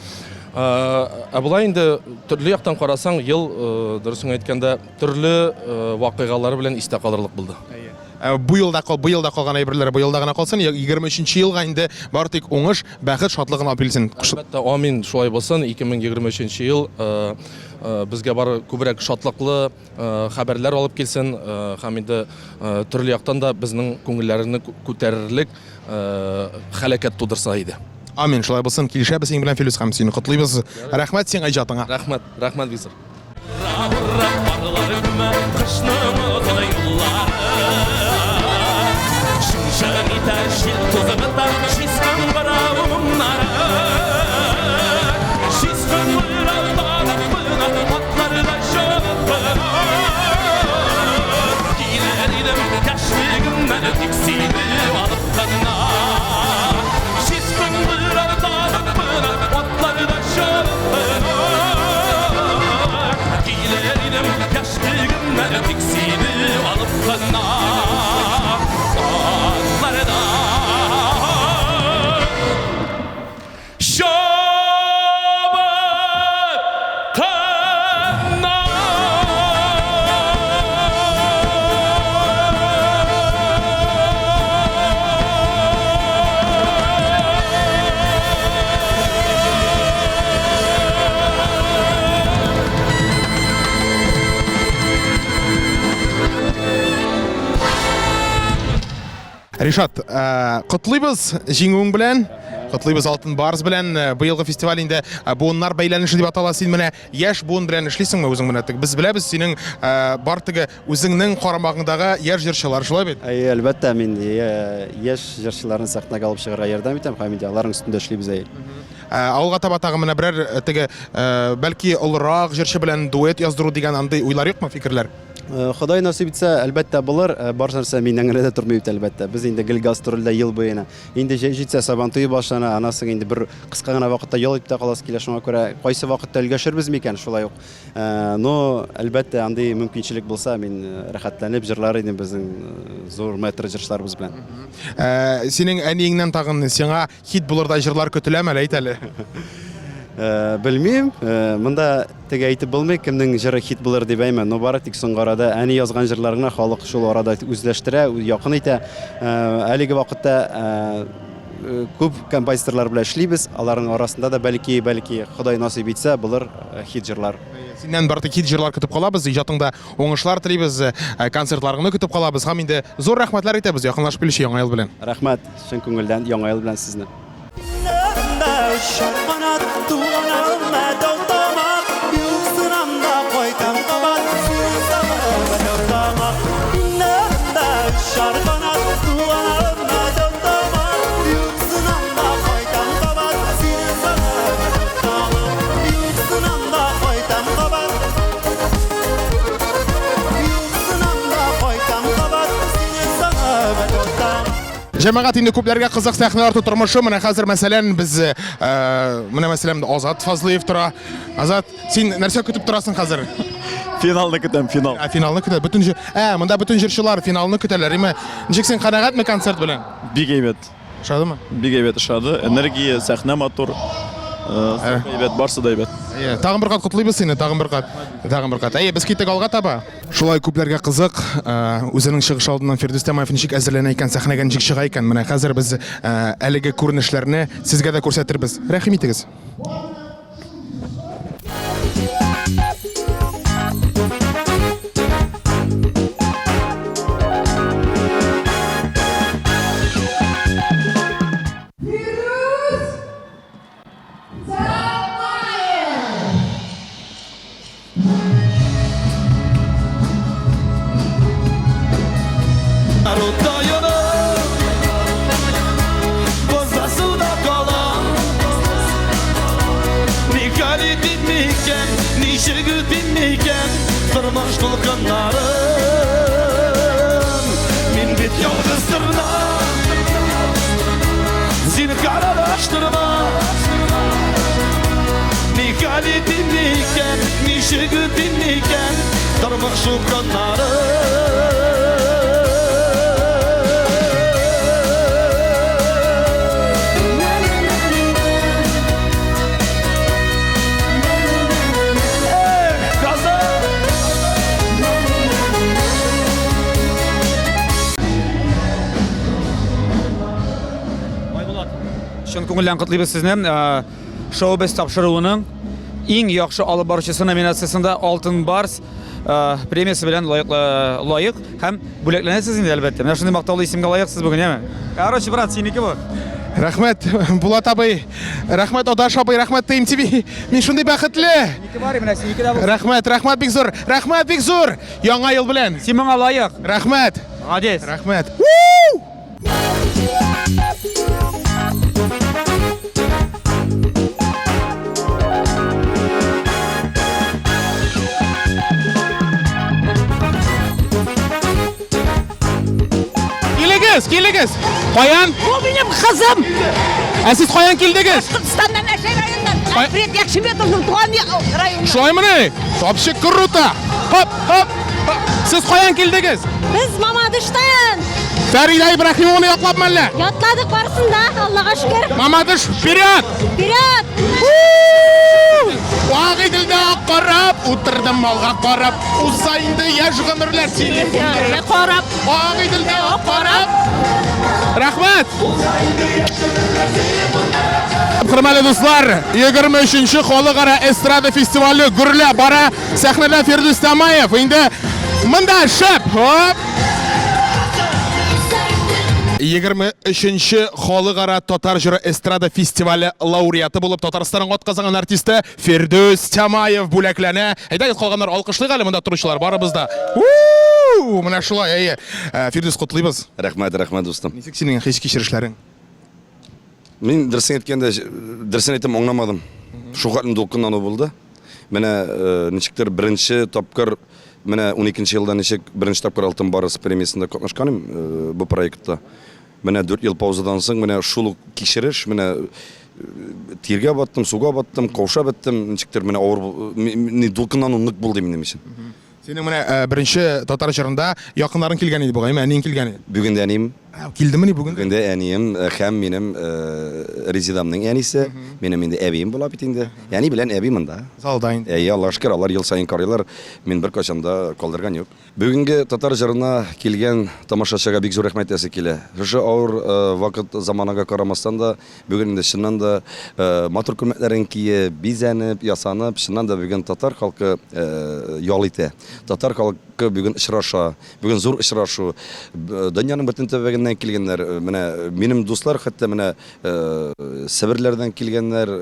Булай инде төрле яктан карасаң, ел дөресен әйткәндә төрле вакыйгалар белән истә калырлык булды. Бу елда калган әйберләр бу елда гына калсын, 23-нче елга инде бары тик уңыш, бәхет, шатлыгын алып килсен. Әлбәттә, амин, шулай булсын. 2023 ел безгә бары күбрәк шатлыклы хәбәрләр алып килсен, һәм инде төрле яктан да безнең күңелләрне күтәрерлек хәрәкәт тудырса иде. Амин, шулай булсын. Килешәбез синең белән Филус һәм сине котлыйбыз. Рәхмәт сиңа иҗатыңа. Рәхмәт Визер. Ришат, котлыйбыз җиңүең белән, котлыйбыз Алтын Барс белән. Быелгы фестиваль инде буыннар бәйләнеше дип атала. Син менә яшь буын белән эшлисеңме үзең менә? Без беләбез синең бар теге үзеңнең карамагыңдагы яшь җырчылар, шулай бит? Әлбәттә, мин яшь җырчыларны сахнага алып чыгарга ярдәм итәм, һәм инде аларның үстендә эшлибез. Алга таба тагы менә берәр теге бәлки олырак җырчы белән дуэт яздыру дигән андый уйлар юкмы, фикерләр? Ходай насип итсә, әлбәттә булыр. Бар нәрсә миннән генә дә тормый бит әлбәттә. Без инде гел гастрольдә ел буена. Инде җитсә Сабантуй башлана, анасы инде бер кыска гына вакытта ял итеп каласы килә. Шуңа күрә кайсы вакытта өлгәшербез микән шулай ук. Но әлбәттә андый мөмкинчелек булса, мин рәхәтләнеп җырлар идем безнең зур метр җырчыларыбыз белән. Синең әниеңнән тагын сиңа хит булырда җырлар көтеләме әйт әле? Белмим, монда теге әйтеп булмый, кемнең җыры хит булыр дип әймен, но бары тик соңгы арада әни язган җырларына халык шул арада үзләштерә, якын итә. Әлеге вакытта күп композиторлар белән эшлибез, аларның арасында да бәлки Ходай насип итсә булыр хит җырлар. Синнән бары тик хит җырлар көтеп калабыз, иҗатыңда уңышлар телибез, концертларыңны көтеп калабыз. Һәм инде зур рәхмәтләр итәбез якынлашып килүче яңа ел белән. Рәхмәт, чын күңелдән яңа ел белән сезне. Җәмәгать инде күпләргә кызык сәхнәләр тутырмышы. Менә хәзер мәсәлән без менә мәсәлән Азат Фазлыев тора. Азат, син нәрсә көтеп торасың хәзер? Финалны көтәм, финал. Финалны көтә. Монда бүтән җырчылар финалны көтәләр. Ничек син канәгатьме концерт белән? Бик әйбәт. Шадымы? Бик әйбәт шады. Энергия, сәхнә матур. Әйбәт, барсы да әйбәт. Тагын бер кат котлыйбыз сине, тагын бер кат. Без киттек алга таба. Шулай күпләргә кызык, үзенең чыгыш алдыннан Фирдүс Тәмаев ничек әзерләнә икән, сәхнәгә ничек чыга икән. Менә хәзер без әлеге күренешләрне сезгә дә күрсәтербез. Рәхим итегез. Tırmaş dolkanlarım Min bit yolgızdırma Zini karalaştırma Ni hali dinliyken Ni şıgı dinliyken Tırmaş dolkanlarım Чын күңелдән котлыйбыз сезне. Шоу без тапшыруының иң яхшы алып баручысы номинациясында Алтын Барс премиясы белән лайык һәм бүләкләнәсез инде әлбәттә. Менә шундый мактаулы исемгә лаексыз бүген, яме? Короче, брат, синеке бу. Рәхмәт, Булат абый. Рәхмәт, Адаш абый, рәхмәт ТМТV. Мин шундый бәхетле. Ике бар менә синеке дә бу. Рәхмәт бик зур. Рәхмәт бик зур. Яңа ел белән. Син моңа лаек. Рәхмәт. Гадес. Рәхмәт. Килегез. Каян? Ул минем кызым. Сез каян килдегез? Башкортстандан Әшәй районыннан. Альфред Яхшиметовның туган районы. Шулаймыни? Вообще круто. Хоп. Сез каян килдегез? Без Мамадыштан. Фәрида Ибраһимовны яклапмы әллә? Ятладык барысын да, Аллага шөкер. Мамадыш, вперед! Вперед! Вагыйдылда карап, утырдым малга карап, узса инде яшь гомерләр сине карап. Вагыйдылда карап. Рәхмәт! Хөрмәтле дуслар, 23-нче Халыкара эстрада фестивале гүрлә бара. Сәхнәдә Фирдүс Тәмаев. Инде монда шәп. Хоп! 23-нче Халыкара татар җыры эстрада фестивале лауреаты булып Татарстанның атказанган артисты Фирдүс Тәмаев бүләкләнә. Әйдәгез, калганнар алкышлыйк әле, монда торучылар барыбыз да. Менә шулай, Фирдүс, котлыйбыз. Рәхмәт, дустым. Ничек синең хис кичерешләрең? Мин дөресен әйткәндә, дөресен әйтеп аңламадым. Шугатны дулкынлану булды. Менә ничектер беренче тапкыр менә 12 елда ничек беренче тапкыр алтын барысы премиясында катнашканым бу проектта. Менә 4 ел паузадан соң менә шул ук кичереш, менә тиргә баттым, суга баттым, кауша беттем, ничектер менә авыр ни дулкынлану нык булды минем өчен. Синең менә беренче татар җырында якыннарың килгән иде бугай, әниең килгән иде. Бүген дә әнием килдеме ни бүген? Бүген дә әнием һәм минем резидамның әнисе, минем инде әбием була бит инде. Әни белән әби монда. Залда инде. Аллаһка шөкер, алар ел сайын карыйлар, мин бер качанда калдырган юк. Бүгенге татар җырына килгән тамашачыга бик зур рәхмәт әсе килә. Шушы авыр вакыт заманага карамастан да бүген инде чыннан да матур күлмәкләрен киеп, бизәнеп, ясанып, чыннан да бүген татар халкы ял итә. Татар халкы бүген очраша, бүген зур очрашу. Дөньяның бөтен төбәгеннән килгәннәр, менә минем дуслар хәтта менә Себерләрдән килгәннәр,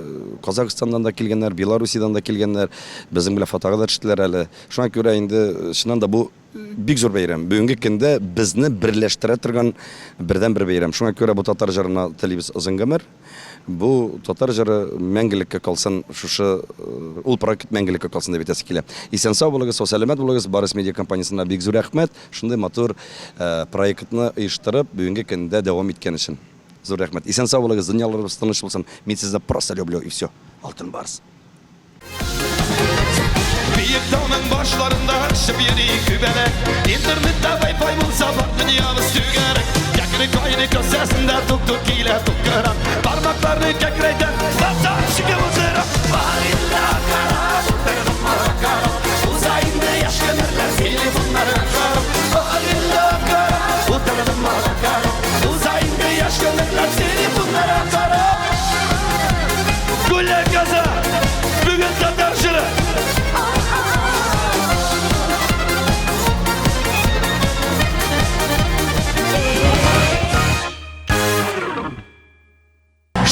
Казакъстаннан да килгәннәр, Белоруссиядән да килгәннәр, безнең белән фотография төштеләр әле. Шуңа күрә инде чыннан да бу бик зур бәйрәм. Бүгенге көндә безне берләштерә торган бердән бер бәйрәм. Шуңа күрә бу татар җырына телибез озын гомер. Бу татар җыры мәңгелеккә калсын, шушы ул проект мәңгелеккә калсын дип әйтәсе килә. Исән сау булыгыз, сәламәт булыгыз. Барыс медиа компаниясына бик зур рәхмәт. Шундый матур проектны оештырып, бүгенге көндә дәвам иткән өчен. Зур рәхмәт. Исән сау булыгыз, дөньяларыбыз тыныч булсын. Мин сезне просто люблю и все. Алтын барс. Büyük dağın başlarında şıp yeri kübele İnternette Wi-Fi bulsa bak dünyamız tügerek Yakını kayını kösesinde tuk tuk ile tuk kıran Parmaklarını kekreyden Zaten şıkı vızıra Var illa kara Telefonlara kara Uzayında yaş kemerler Telefonlara kara Var illa kara Bu telefonlara kara Uzayında yaş kemerler Telefonlara kara Gülle gaza Bugün tatar şırı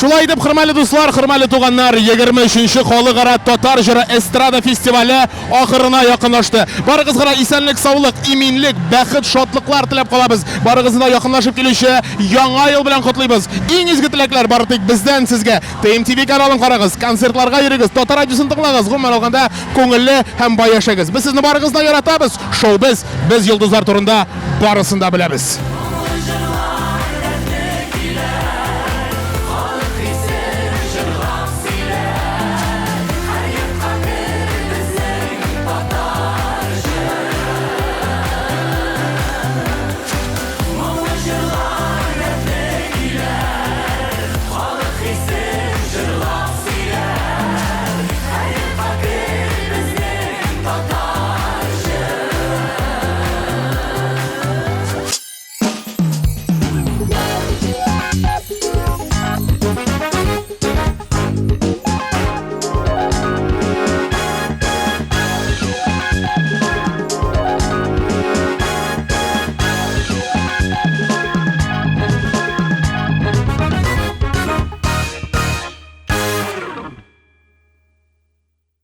Шулай дип, хөрмәтле дуслар, хөрмәтле туганнар, 23-нче халыкара татар җыры эстрада фестивале ахырына якынлашты. Барыгызга исәнлек, саулык, иминлек, бәхет, шатлыклар теләп калабыз. Барыгызны якынлашып килүче яңа ел белән котлыйбыз. Иң изге теләкләр бары тик бездән сезгә. TMTV каналын карагыз, концертларга йөрегез, татар радиосын тыңлагыз, гомумән алганда күңелле һәм бай яшәгез. Без сезне барыгызны яратабыз. Шоу без йолдызлар турында барысын да беләбез.